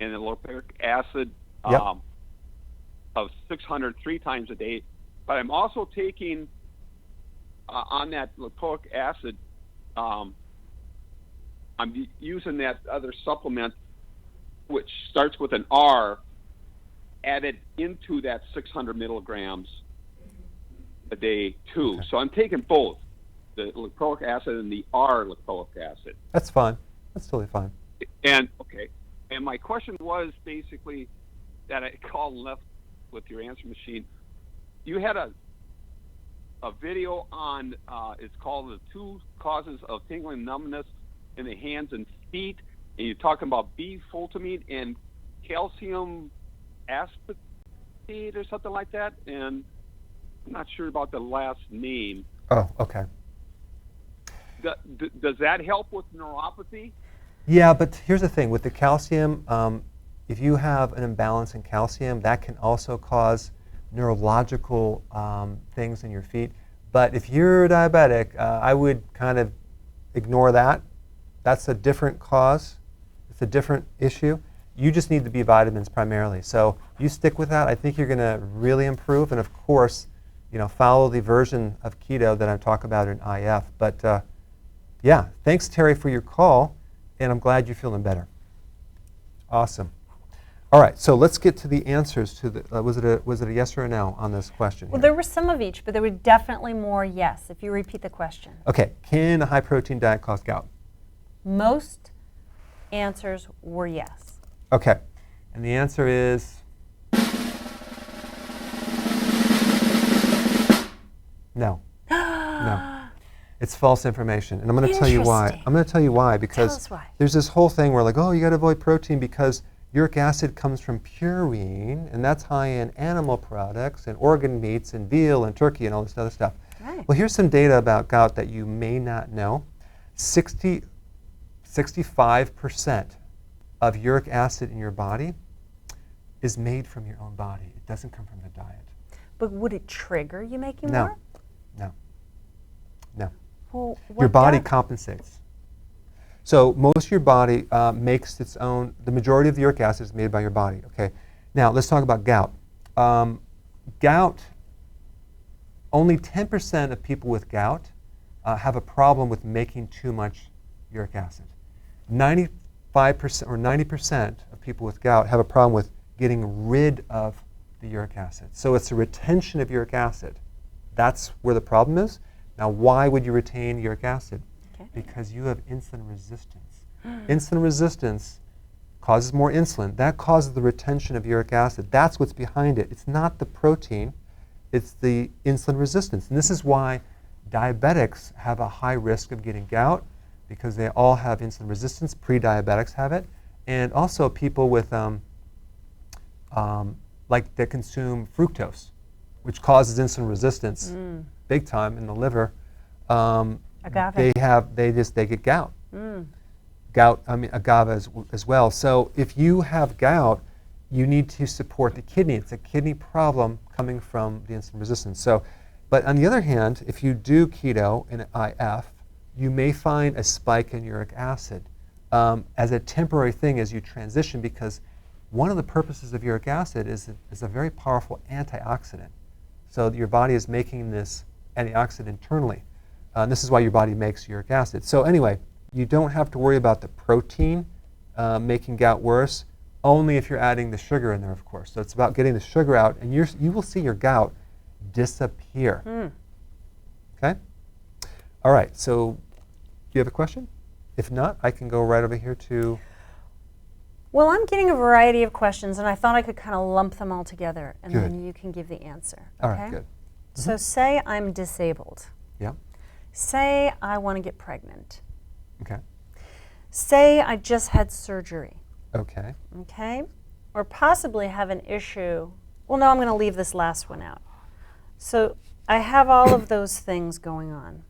S8: and the lipoic acid of 600 3 times a day. But I'm also taking on that lipoic acid. I'm using that other supplement, which starts with an R, added into that 600 milligrams a day too. Okay. So I'm taking both, the lipoic acid and the R lipoic acid.
S1: That's fine. That's totally fine.
S8: And okay. And my question was basically that I called and left with your answer machine. You had a video on, it's called The 2 Causes of Tingling Numbness in the Hands and Feet. and you're talking about B-fultamine and calcium aspartate or something like that, and I'm not sure about the last name.
S1: Oh, okay.
S8: Does that help with neuropathy?
S1: Yeah, but here's the thing. With the calcium, if you have an imbalance in calcium, that can also cause neurological things in your feet. But if you're diabetic, I would kind of ignore that. That's a different cause. It's a different issue. You just need the B vitamins primarily. So you stick with that. I think you're going to really improve. And of course, follow the version of keto that I talk about in IF. But yeah, thanks, Terry, for your call. And I'm glad you're feeling better. Awesome. All right, so let's get to the answers to the, was it a yes or a no on this question?
S2: Well, there were some of each, but there were definitely more yes, if you repeat the question.
S1: Okay, can a high-protein diet cause gout?
S2: Most answers were yes.
S1: Okay, and the answer is no. No. It's false information, and I'm going to tell you why. I'm going to tell you why, because there's this whole thing where like, oh, you got to avoid protein because uric acid comes from purine, and that's high in animal products and organ meats and veal and turkey and all this other stuff. Right. Well, here's some data about gout that you may not know. 65% of uric acid in your body is made from your own body. It doesn't come from the diet.
S2: But would it trigger you making
S1: No.
S2: more?
S1: No. No.
S2: Well,
S1: your body compensates. So most of your body makes its own, the majority of the uric acid is made by your body. Okay. Now let's talk about gout. Gout, only 10% of people with gout have a problem with making too much uric acid. 95% or 90% of people with gout have a problem with getting rid of the uric acid. So it's a retention of uric acid. That's where the problem is. Now, why would you retain uric acid? Okay. Because you have insulin resistance. Insulin resistance causes more insulin. That causes the retention of uric acid. That's what's behind it. It's not the protein. It's the insulin resistance. And this is why diabetics have a high risk of getting gout, because they all have insulin resistance. Pre-diabetics have it. And also people with, like that consume fructose, which causes insulin resistance big time in the liver. Agave. They get gout. Gout, agave as well. So if you have gout, you need to support the kidney. It's a kidney problem coming from the insulin resistance. So, but on the other hand, if you do keto and IF, you may find a spike in uric acid as a temporary thing as you transition, because one of the purposes of uric acid is a very powerful antioxidant. So your body is making this antioxidant internally. This is why your body makes uric acid. So anyway, you don't have to worry about the protein making gout worse, only if you're adding the sugar in there, of course. So it's about getting the sugar out, and you will see your gout disappear. Okay? All right, so do you have a question? If not, I can go right over here to...
S2: Well, I'm getting a variety of questions, and I thought I could kind of lump them all together, and then you can give the answer. Okay?
S1: All right, good.
S2: So say I'm disabled.
S1: Yeah.
S2: Say I want to get pregnant.
S1: Okay.
S2: Say I just had surgery.
S1: Okay.
S2: Okay? Or possibly have an issue. Well, no, I'm going to leave this last one out. So I have all of those things going on.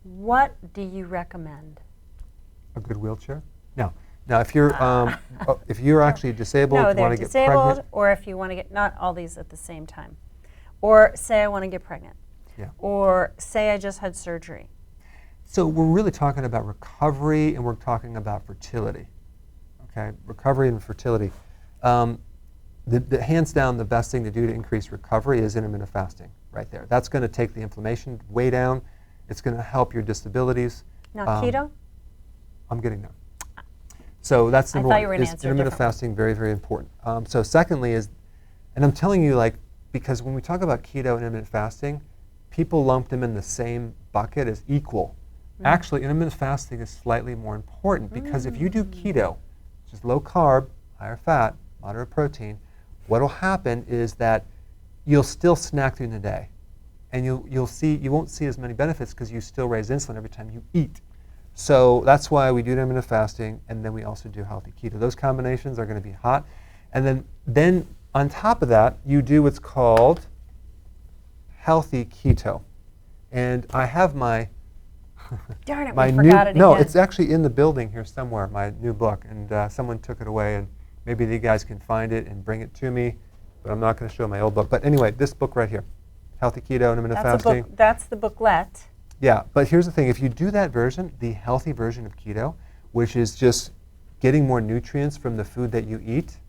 S2: What do you recommend?
S1: A good wheelchair? No. Now, if you're actually disabled,
S2: no,
S1: want to get pregnant.
S2: No, they're disabled, or if you want to get, not all these at the same time. Or say I want to get pregnant.
S1: Yeah. Or
S2: say I just had surgery.
S1: So we're really talking about recovery, and we're talking about fertility. Okay, recovery and fertility. The hands down, the best thing to do to increase recovery is intermittent fasting. Right there. That's going to take the inflammation way down. It's going to help your disabilities.
S2: Now keto?
S1: I'm getting there. So that's number one.
S2: I thought you were going to answer
S1: intermittent fasting, very, very important. So secondly is, and I'm telling you, like, because when we talk about keto and intermittent fasting, people lump them in the same bucket as equal. Actually, intermittent fasting is slightly more important, because if you do keto, which is low carb, higher fat, moderate protein, what will happen is that you'll still snack during the day, and you won't see as many benefits because you still raise insulin every time you eat. So that's why we do intermittent fasting, and then we also do healthy keto. Those combinations are going to be hot. And then on top of that, you do what's called healthy keto. And I have my
S2: Darn it,
S1: my
S2: we
S1: new,
S2: forgot it
S1: no,
S2: again.
S1: it's actually in the building here somewhere, my new book, and someone took it away, and maybe you guys can find it and bring it to me, but I'm not going to show my old book. But anyway, this book right here, Healthy Keto, Intermittent Fasting.
S2: That's the booklet.
S1: Yeah, but here's the thing. If you do that version, the healthy version of keto, which is just getting more nutrients from the food that you eat,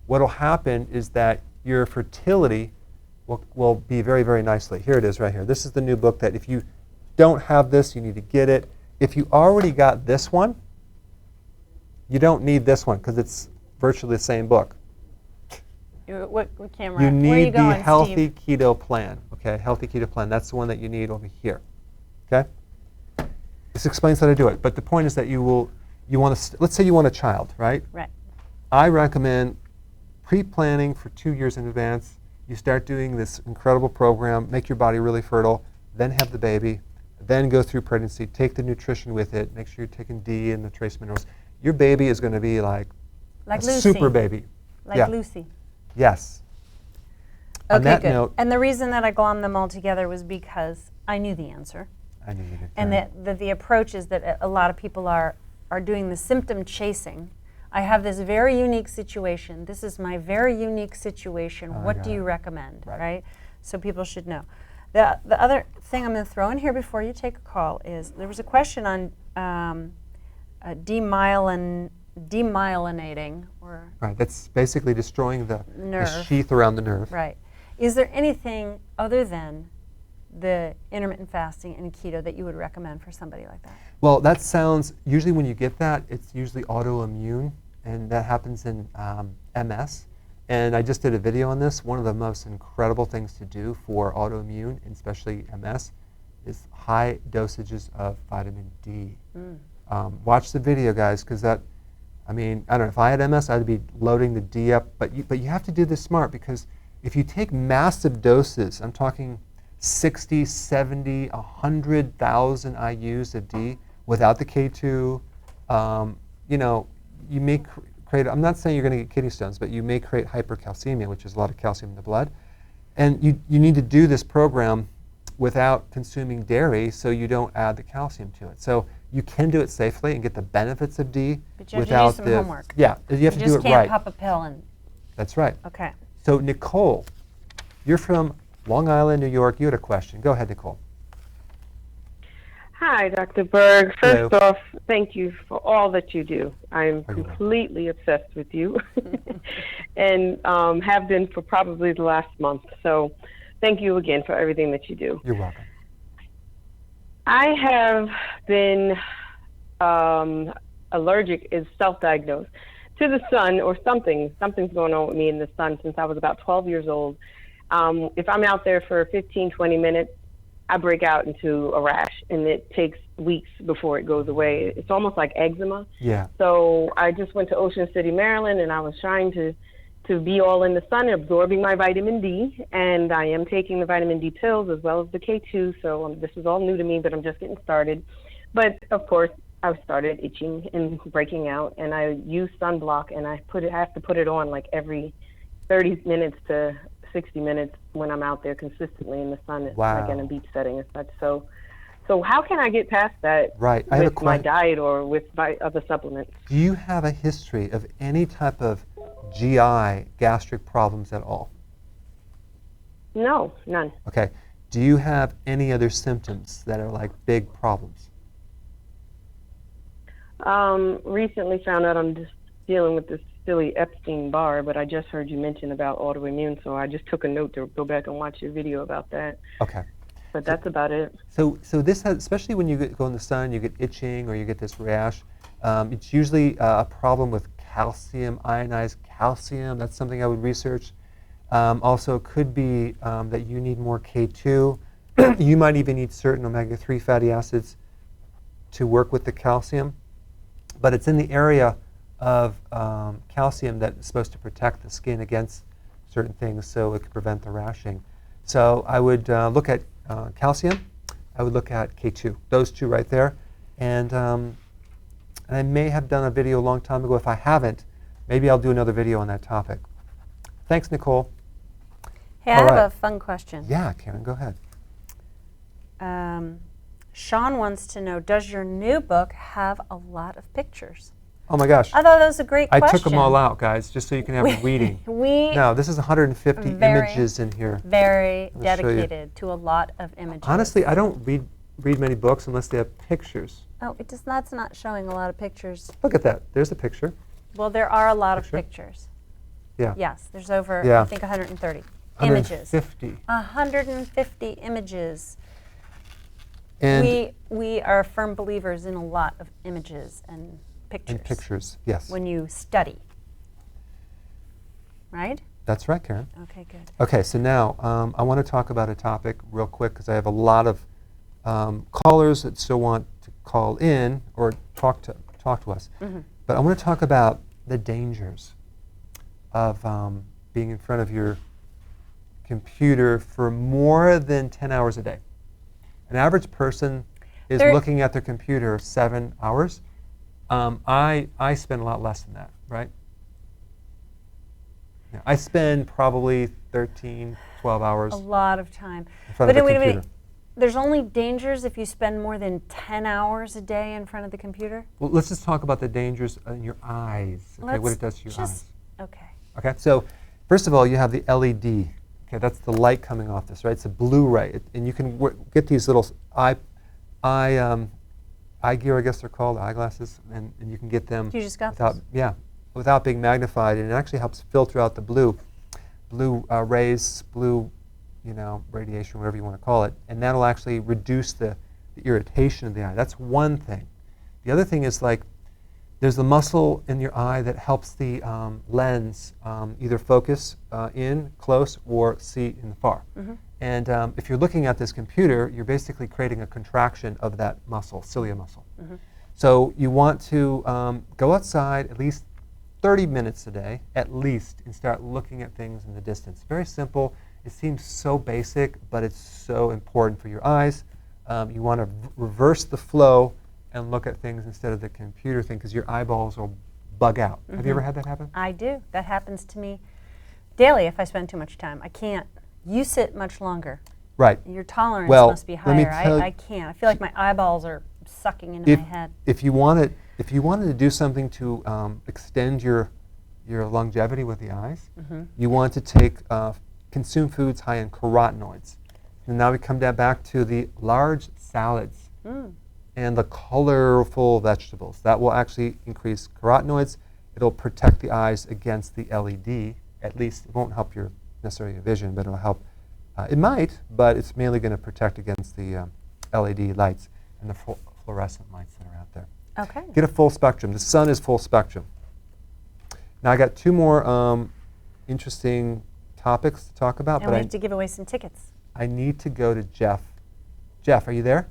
S1: what will happen is that your fertility will be very, very nicely. Here it is right here. This is the new book that if you don't have this, you need to get it. If you already got this one, you don't need this one because it's virtually the same book.
S2: What camera?
S1: You
S2: Where are
S1: need
S2: you going,
S1: the healthy
S2: Steve?
S1: keto plan. Okay, healthy keto plan. That's the one that you need over here. Okay. This explains how to do it. But the point is that you want to. Let's say you want a child, right?
S2: Right.
S1: I recommend pre-planning for 2 years in advance. You start doing this incredible program, make your body really fertile, then have the baby, then go through pregnancy, take the nutrition with it, make sure you're taking D and the trace minerals. Your baby is going to be like a
S2: Lucy.
S1: super baby.
S2: Like
S1: Yeah.
S2: Lucy.
S1: Yes. On
S2: Okay,
S1: that
S2: good.
S1: note,
S2: And the reason that I glommed them all together was because I knew the answer.
S1: I knew you did.
S2: And
S1: Karen.
S2: that the approach is that a lot of people are doing the symptom chasing. I have this very unique situation. This is my very unique situation.
S1: Oh, I
S2: What
S1: got
S2: do you
S1: it.
S2: recommend,
S1: Right.
S2: right? So people should know. The other thing I'm going to throw in here before you take a call is there was a question on demyelinating or
S1: Right, that's basically destroying the
S2: nerve.
S1: sheath around the nerve.
S2: Right. Is there anything other than the intermittent fasting and keto that you would recommend for somebody like that?
S1: Well, that sounds, usually when you get that, it's usually autoimmune, and that happens in MS. And I just did a video on this. One of the most incredible things to do for autoimmune, and especially MS, is high dosages of vitamin D. Watch the video, guys, because that, I mean, I don't know, if I had MS, I'd be loading the D up, but you have to do this smart, because if you take massive doses, I'm talking 60, 70, 100,000 IUs of D without the K2, you know, you may create, I'm not saying you're going to get kidney stones, but you may create hypercalcemia, which is a lot of calcium in the blood. And you need to do this program without consuming dairy so you don't add the calcium to it. So you can do it safely and get the benefits of D
S2: But you have
S1: without
S2: to do some homework.
S1: Yeah, you have to do
S2: just
S1: it
S2: can't
S1: right.
S2: pop a pill and,
S1: That's right.
S2: okay.
S1: So Nicole, you're from Long Island, New York. You had a question. Go ahead, Nicole.
S9: Hi, Dr. Berg. First
S1: Hello.
S9: off, thank you for all that you do. I'm
S1: Oh, you're
S9: completely obsessed with you and have been for probably the last month. So thank you again for everything that you do.
S1: You're welcome.
S9: I have been allergic, is self-diagnosed, to the sun or something. Something's going on with me in the sun since I was about 12 years old. If I'm out there for 15, 20 minutes, I break out into a rash, and it takes weeks before it goes away. It's almost like eczema.
S1: Yeah.
S9: So I just went to Ocean City, Maryland, and I was trying to be all in the sun, absorbing my vitamin D, and I am taking the vitamin D pills as well as the K2, so this is all new to me, but I'm just getting started. But, of course, I started itching and breaking out, and I use sunblock, and I have to put it on like every 30 minutes to 60 minutes when I'm out there consistently in the sun,
S1: Wow.
S9: like in a beach setting and such. So how can I get past that
S1: Right. I have a
S9: with my
S1: question.
S9: diet or with my other supplements?
S1: Do you have a history of any type of GI, gastric problems at all?
S9: No, none.
S1: Okay. Do you have any other symptoms that are like big problems?
S9: Recently found out I'm just dealing with this silly Epstein-Barr, but I just heard you mention about autoimmune, so I just took a note to go back and watch your video about that.
S1: Okay.
S9: But that's about it.
S1: So this has, especially when you go in the sun, you get itching or you get this rash. It's usually a problem with calcium, ionized calcium. That's something I would research. Also, it could be that you need more K2. You might even need certain omega-3 fatty acids to work with the calcium. But it's in the area of calcium that is supposed to protect the skin against certain things so it could prevent the rashing. So I would look at calcium. I would look at K2, those two right there. And I may have done a video a long time ago. If I haven't, maybe I'll do another video on that topic. Thanks, Nicole.
S2: Hey, I have a fun question.
S1: Yeah, Karen, go ahead.
S2: Sean wants to know, does your new book have a lot of pictures?
S1: Oh my gosh.
S2: I thought that was a great question.
S1: I took them all out, guys, just so you can have a reading. No, this is 150 images in here.
S2: Very dedicated to a lot of images.
S1: Honestly, I don't read many books unless they have pictures.
S2: Oh, that's not showing a lot of pictures.
S1: Look at that. There's a picture.
S2: Well, there are a lot of pictures.
S1: Yeah.
S2: Yes, there's over, I think, 130 images. 150 images. And we are firm believers in a lot of images and pictures.
S1: And pictures, yes.
S2: When you study. Right?
S1: That's right, Karen.
S2: Okay, good.
S1: Okay, so now I want to talk about a topic real quick because I have a lot of callers that still want to call in or talk to us. Mm-hmm. But I want to talk about the dangers of being in front of your computer for more than 10 hours a day. An average person is looking at their computer 7 hours. I spend a lot less than that, right? Yeah, I spend probably 13, 12 hours.
S2: A lot of time.
S1: In front of the computer.
S2: Wait. There's only dangers if you spend more than 10 hours a day in front of the computer?
S1: Well, let's just talk about the dangers in your eyes, okay, what it does to your eyes.
S2: Okay.
S1: Okay, so first of all, you have the LED. Okay, that's the light coming off this, right? It's a blue light, and you can get these little eye gear, I guess they're called, eyeglasses, and you can get them.
S2: You just got those?
S1: Yeah, without being magnified, and it actually helps filter out the blue rays, blue, radiation, whatever you want to call it, and that'll actually reduce the irritation of the eye. That's one thing. The other thing is there's the muscle in your eye that helps the lens either focus in close or see in the far. Mm-hmm. And if you're looking at this computer, you're basically creating a contraction of that muscle, cilia muscle. Mm-hmm. So you want to go outside at least 30 minutes a day, at least, and start looking at things in the distance. Very simple. It seems so basic, but it's so important for your eyes. You want to reverse the flow and look at things instead of the computer thing because your eyeballs will bug out. Mm-hmm. Have you ever had that happen?
S2: I do. That happens to me daily if I spend too much time. I can't. You sit much longer.
S1: Right.
S2: Your tolerance must be higher. I can't. I feel like my eyeballs are sucking into my head.
S1: If you wanted to do something to extend your longevity with the eyes, mm-hmm. you want to consume foods high in carotenoids. And now we come back to the large salads. Mm. And the colorful vegetables. That will actually increase carotenoids. It'll protect the eyes against the LED. At least it won't help necessarily your vision, but it'll help. It might, but it's mainly going to protect against the LED lights and the fluorescent lights that are out there.
S2: Okay.
S1: Get a full spectrum. The sun is full spectrum. Now I got two more interesting topics to talk about.
S2: And we have to give away some tickets.
S1: I need to go to Jeff. Jeff, are you there?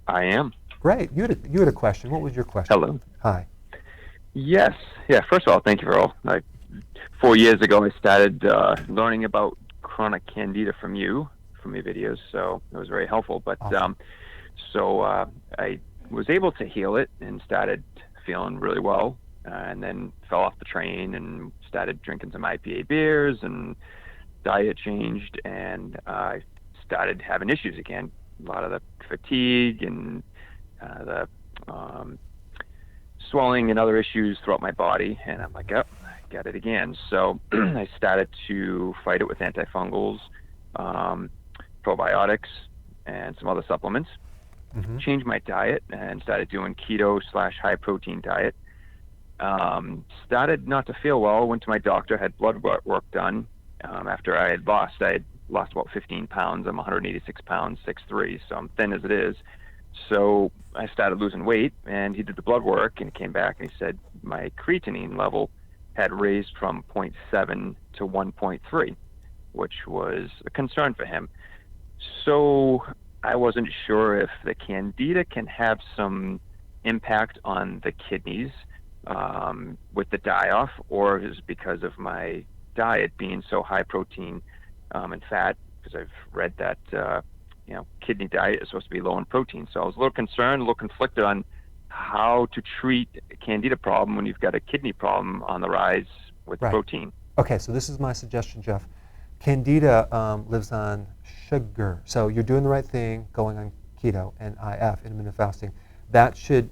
S10: I am.
S1: Great. You had a question. What was your question?
S10: Hello.
S1: Hi.
S10: Yes. Yeah. First of all, thank you for all. 4 years ago, I started learning about chronic Candida from your videos, so it was very helpful. But
S1: awesome.
S10: I was able to heal it and started feeling really well, and then fell off the train and started drinking some IPA beers, and diet changed, and I started having issues again. A lot of the fatigue and the swelling and other issues throughout my body, and I'm like, yep, I got it again. So I started to fight it with antifungals, probiotics, and some other supplements. Mm-hmm. Changed my diet and started doing keto/high protein diet. Started not to feel well. Went to my doctor, had blood work done. After I had lost about 15 pounds. I'm 186 pounds, 6'3", so I'm thin as it is. So I started losing weight, and he did the blood work, and he came back and he said my creatinine level had raised from 0.7 to 1.3, which was a concern for him. So I wasn't sure if the Candida can have some impact on the kidneys with the die-off, or is it because of my diet being so high protein and fat, because I've read that kidney diet is supposed to be low in protein. So I was a little concerned, a little conflicted on how to treat a Candida problem when you've got a kidney problem on the rise with
S1: Right.
S10: protein.
S1: Okay, so this is my suggestion, Jeff. Candida lives on sugar. So you're doing the right thing going on keto and IF, intermittent fasting. That should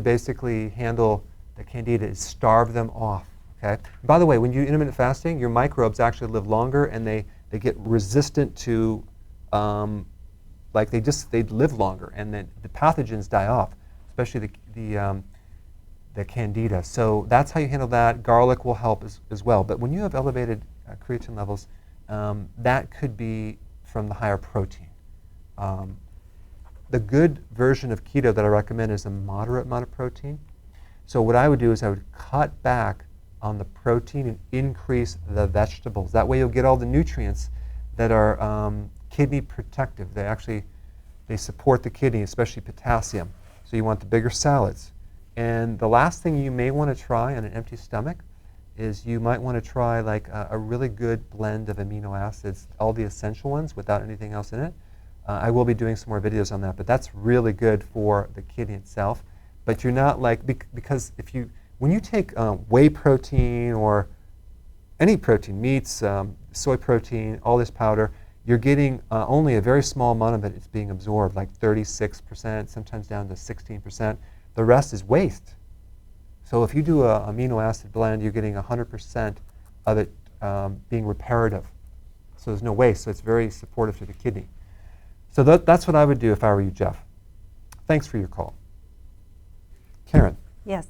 S1: basically handle the Candida, is starve them off. Okay. By the way, when you do intermittent fasting, your microbes actually live longer and they get resistant to, they live longer, and then the pathogens die off, especially the Candida. So that's how you handle that. Garlic will help as well. But when you have elevated creatine levels, that could be from the higher protein. The good version of keto that I recommend is a moderate amount of protein. So what I would do is I would cut back on the protein and increase the vegetables. That way you'll get all the nutrients that are kidney protective. They support the kidney, especially potassium. So you want the bigger salads. And the last thing you may want to try on an empty stomach is you might want to try like a really good blend of amino acids, all the essential ones without anything else in it. I will be doing some more videos on that, but that's really good for the kidney itself. But you're not because when you take whey protein or any protein, meats, soy protein, all this powder, you're getting only a very small amount of it is being absorbed, like 36%, sometimes down to 16%. The rest is waste. So if you do an amino acid blend, you're getting 100% of it being reparative. So there's no waste, so it's very supportive to the kidney. So that's what I would do if I were you, Jeff. Thanks for your call. Karen.
S2: Yes.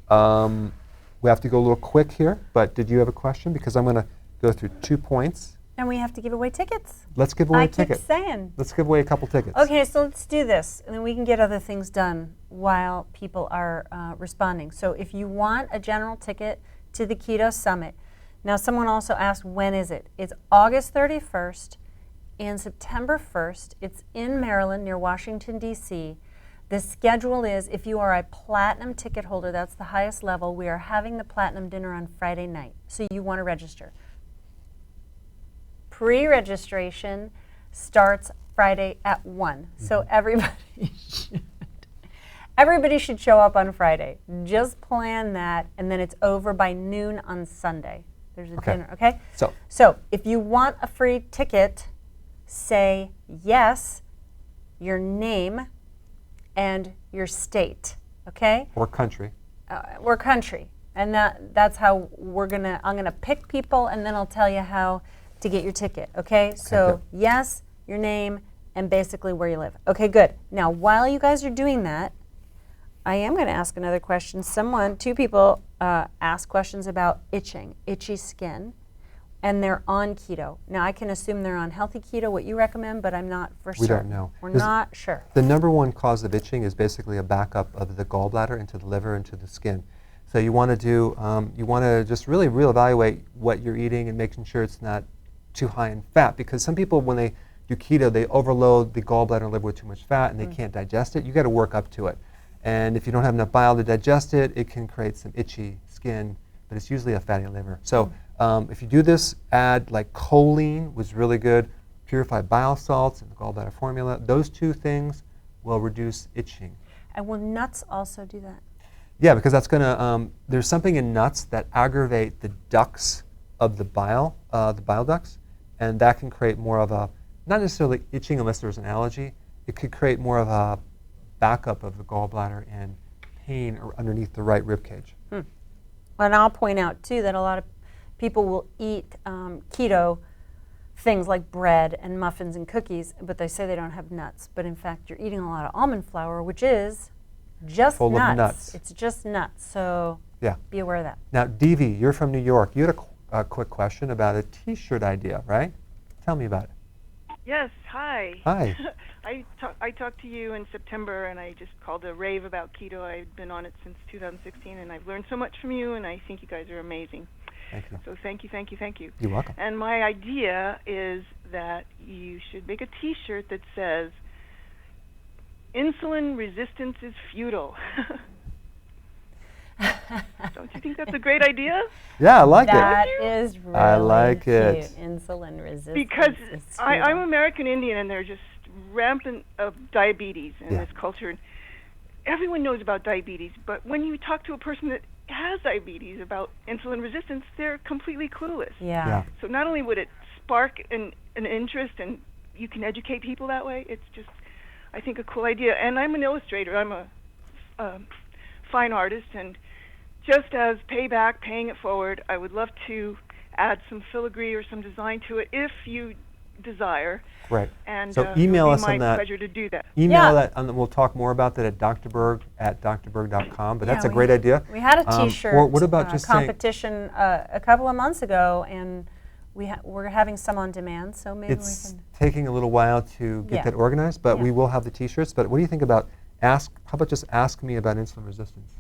S1: We have to go a little quick here, but did you have a question? Because I'm going to go through 2 points.
S2: And we have to give away tickets.
S1: Let's give away a ticket.
S2: I keep saying.
S1: Let's give away a couple tickets.
S2: Okay, so let's do this, and then we can get other things done while people are responding. So if you want a general ticket to the Keto Summit, now someone also asked, when is it? It's August 31st and September 1st. It's in Maryland near Washington, D.C. The schedule is, if you are a platinum ticket holder, that's the highest level, we are having the platinum dinner on Friday night. So you want to register. Pre-registration starts Friday at 1. So everybody should show up on Friday. Just plan that, and then it's over by noon on Sunday. There's a dinner, okay? So if you want a free ticket, say yes, your name, and your state, okay?
S1: Or country.
S2: Or country. And that's how I'm gonna pick people, and then I'll tell you how to get your ticket, okay? So yes, your name, and basically where you live. Okay, good. Now, while you guys are doing that, I am going to ask another question. Two people asked questions about itchy skin, and they're on keto. Now, I can assume they're on healthy keto, what you recommend, but I'm not for sure.
S1: We don't know.
S2: We're not sure.
S1: The number one cause of itching is basically a backup of the gallbladder into the liver, into the skin. So you want to just really reevaluate what you're eating and making sure it's not too high in fat, because some people, when they do keto, they overload the gallbladder and liver with too much fat and they can't digest it. You got to work up to it. And if you don't have enough bile to digest it, it can create some itchy skin, but it's usually a fatty liver. So if you do this, add like choline was really good, purified bile salts in the gallbladder formula. Those two things will reduce itching.
S2: And will nuts also do that?
S1: Yeah, because that's going to, there's something in nuts that aggravate the ducts of the bile ducts, and that can create more of a, not necessarily itching unless there's an allergy, it could create more of a backup of the gallbladder and pain underneath the right rib cage.
S2: And I'll point out too that a lot of people will eat keto things like bread and muffins and cookies, but they say they don't have nuts. But in fact, you're eating a lot of almond flour, which is just
S1: full
S2: nuts.
S1: Of nuts.
S2: It's just nuts. So be aware of that.
S1: Now, Devi, you're from New York. You had a quick question about a T-shirt idea, right? Tell me about it.
S11: Yes, hi.
S1: Hi.
S11: I talked to you in September, and I just called a rave about keto. I've been on it since 2016, and I've learned so much from you, and I think you guys are amazing.
S1: Thank you.
S11: So thank you, thank you, thank you.
S1: You're welcome.
S11: And my idea is that you should make a T-shirt that says, "Insulin resistance is futile." Don't you think that's a great idea?
S1: Yeah, I like it.
S2: That is really
S1: I like
S2: cute.
S1: it.
S2: Insulin resistance.
S11: Because
S2: is
S11: I'm
S2: cute.
S11: American Indian, and they're just rampant of diabetes in this culture. And everyone knows about diabetes, but when you talk to a person that has diabetes about insulin resistance, they're completely clueless.
S2: Yeah.
S11: So not only would it spark an interest, and you can educate people that way, it's just, I think, a cool idea. And I'm an illustrator. I'm a fine artist, and just as payback, paying it forward, I would love to add some filigree or some design to it if you desire.
S1: Right.
S11: And
S1: so email us
S11: it would be
S1: on
S11: my
S1: that.
S11: pleasure to do that.
S1: Email that, and we'll talk more about that at drberg@drberg.com. But that's a great idea.
S2: We had a T-shirt
S1: or what about just
S2: competition a couple of months ago, and we're having some on demand. So maybe
S1: it's
S2: we can.
S1: taking a little while to get that organized, but we will have the T-shirts. But what do you think about how about just ask me about insulin resistance?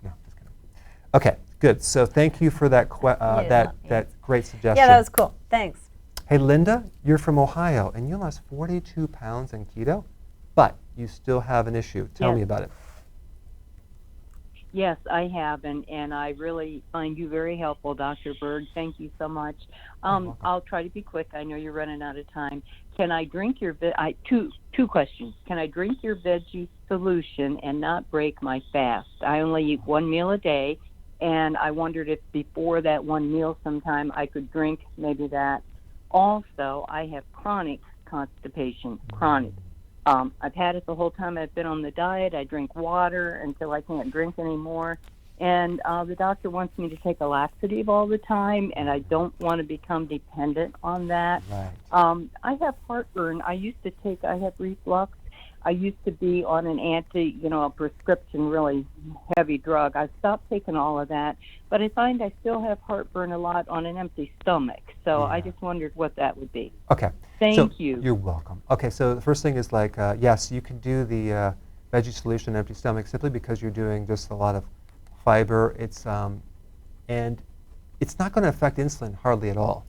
S1: No, just kidding. Okay, good. So thank you for that that great suggestion.
S2: Yeah, that was cool. Thanks.
S1: Hey, Linda, you're from Ohio, and you lost 42 pounds in keto, but you still have an issue. Tell me about it.
S12: Yes, I have, and I really find you very helpful, Dr. Berg. Thank you so much. I'll try to be quick. I know you're running out of time. Can I drink your two questions? Can I drink your veggie solution and not break my fast? I only eat one meal a day, and I wondered if before that one meal sometime I could drink maybe that. Also, I have chronic constipation, chronic. I've had it the whole time I've been on the diet. I drink water until I can't drink anymore. And the doctor wants me to take a laxative all the time, and I don't want to become dependent on that.
S1: Right.
S12: I have heartburn. I have reflux. I used to be on an a prescription, really heavy drug. I've stopped taking all of that, but I find I still have heartburn a lot on an empty stomach. So I just wondered what that would be.
S1: Okay.
S12: Thank you.
S1: You're welcome. Okay, so the first thing is yes, you can do the veggie solution on empty stomach simply because you're doing just a lot of fiber. It's and it's not going to affect insulin hardly at all,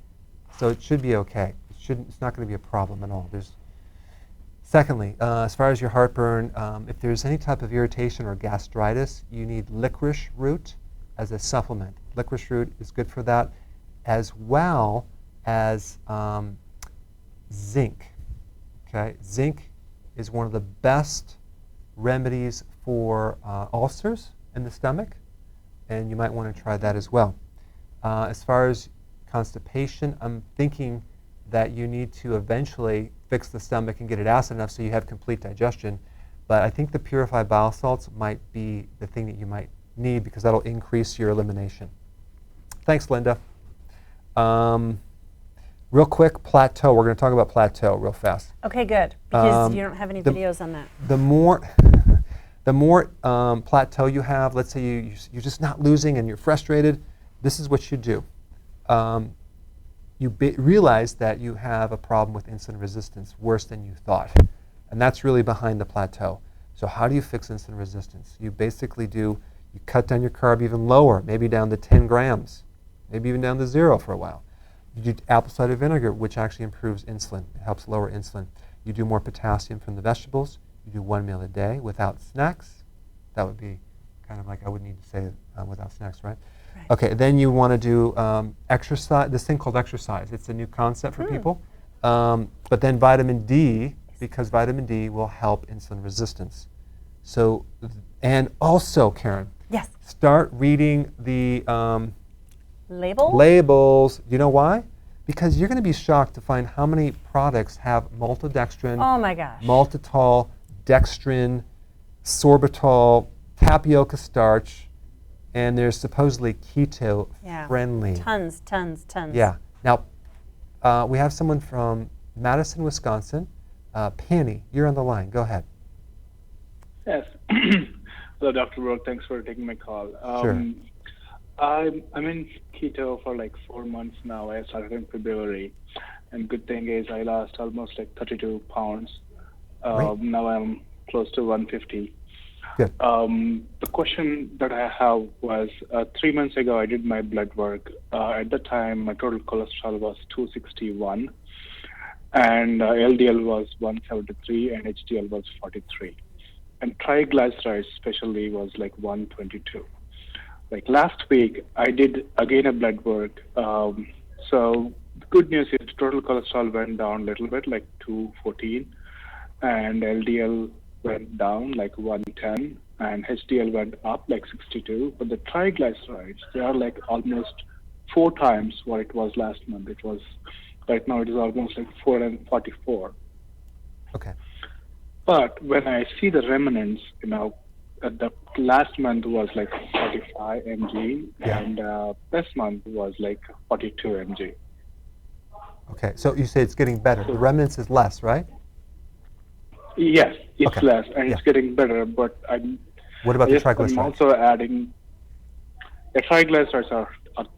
S1: so it should be okay. It's not going to be a problem at all. Secondly, as far as your heartburn, if there's any type of irritation or gastritis, you need licorice root as a supplement. Licorice root is good for that, as well as zinc. Okay, zinc is one of the best remedies for ulcers in the stomach, and you might want to try that as well. As far as constipation, I'm thinking that you need to eventually fix the stomach and get it acid enough so you have complete digestion. But I think the purified bile salts might be the thing that you might need because that'll increase your elimination. Thanks, Linda. Real quick, plateau. We're going to talk about plateau real fast.
S2: Okay, good. Because you don't have any videos on that.
S1: The more plateau you have, let's say you're just not losing and you're frustrated, this is what you do. You realize that you have a problem with insulin resistance worse than you thought. And that's really behind the plateau. So how do you fix insulin resistance? You basically you cut down your carb even lower, maybe down to 10 grams, maybe even down to 0 for a while. You do apple cider vinegar, which actually improves insulin. It helps lower insulin. You do more potassium from the vegetables. You do one meal a day without snacks. That would be kind of like I would need to say without snacks, right? Right. Okay, then you want to do exercise, this thing called exercise. It's a new concept for people. But then vitamin D, because vitamin D will help insulin resistance. So, and also, Karen, start reading the labels. You know why? Because you're going to be shocked to find how many products have maltodextrin, maltitol, dextrin, sorbitol, tapioca starch, and they're supposedly keto friendly.
S2: Tons.
S1: Yeah. Now, we have someone from Madison, Wisconsin. Penny, you're on the line. Go ahead.
S13: Yes. Hello, Dr. Berg. Thanks for taking my call.
S1: Sure.
S13: I'm in keto for like 4 months now. I started in February. And good thing is I lost almost like 32 pounds. Now I'm close to 150.
S1: Good.
S13: The question that I have was 3 months ago I did my blood work. At the time my total cholesterol was 261 and LDL was 173 and HDL was 43. and triglycerides especially was like 122. Like last week, I did again a blood work. So the good news is total cholesterol went down a little bit, like 214, and LDL went down like 110, and HDL went up like 62. But the triglycerides, they are like almost 4 times what it was last month. It was right now it is almost like 444.
S1: Okay.
S13: But when I see the remnants, the last month was like 45 mg, and this month was like 42 mg.
S1: Okay, so you say it's getting better. The remnants is less, right?
S13: Yes, it's
S1: Okay.
S13: less, and it's getting better. But
S1: What about the
S13: I'm
S1: triglycerides?
S13: also adding the triglycerides are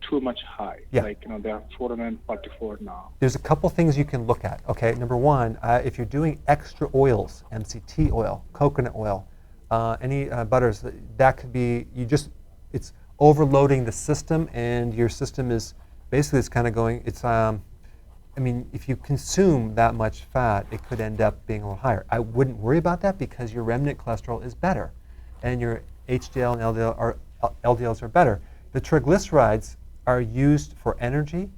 S13: too much high.
S1: Yeah.
S13: Like they are 444 now.
S1: There's a couple things you can look at. Okay, number one, if you're doing extra oils, MCT oil, coconut oil, any butters, that could be it's overloading the system, and your system is basically it's kind of going. It's I mean, if you consume that much fat, it could end up being a little higher. I wouldn't worry about that because your remnant cholesterol is better, and your HDL and LDLs are better. The triglycerides are used for energy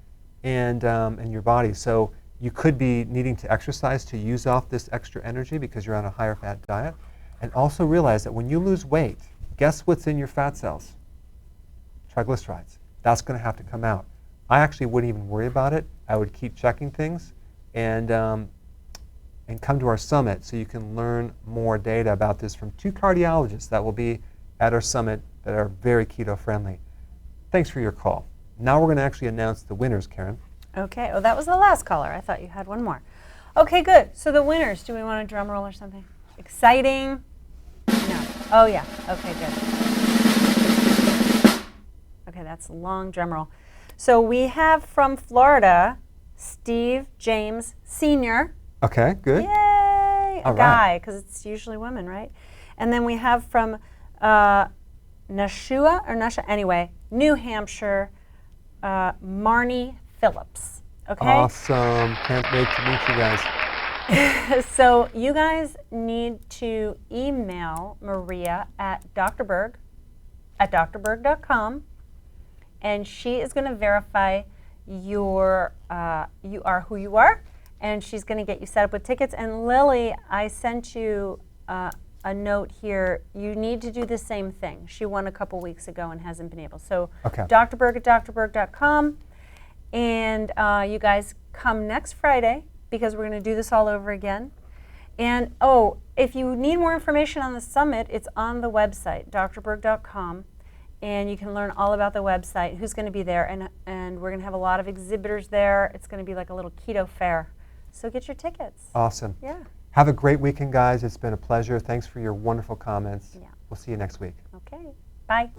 S1: and in your body. So you could be needing to exercise to use off this extra energy because you're on a higher fat diet. And also realize that when you lose weight, guess what's in your fat cells? Triglycerides. That's going to have to come out. I actually wouldn't even worry about it. I would keep checking things and come to our summit so you can learn more data about this from 2 cardiologists that will be at our summit that are very keto friendly. Thanks for your call. Now we're going to actually announce the winners, Karen.
S2: Okay. Oh, that was the last caller. I thought you had one more. Okay, good. So the winners, do we want a drum roll or something? Exciting? No. Oh, yeah. Okay, good. Okay, that's a long drum roll. So we have from Florida, Steve James Sr.
S1: Okay, good.
S2: Yay!
S1: All
S2: A guy, because it's usually women, right? And then we have from anyway, New Hampshire, Marnie Phillips. Okay?
S1: Awesome. Can't wait to meet you guys.
S2: So you guys need to email Maria at drberg@drberg.com, and she is going to verify you are who you are, and she's going to get you set up with tickets. And Lily, I sent you a note here. You need to do the same thing. She won a couple weeks ago and hasn't been able. So drberg@drberg.com, and you guys come next Friday because we're going to do this all over again. And if you need more information on the summit, it's on the website, drberg.com. And you can learn all about the website, who's going to be there, and we're going to have a lot of exhibitors there. It's going to be like a little keto fair. So get your tickets.
S1: Awesome.
S2: Yeah.
S1: Have a great weekend, guys. It's been a pleasure. Thanks for your wonderful comments.
S2: Yeah.
S1: We'll see you next week.
S2: Okay. Bye.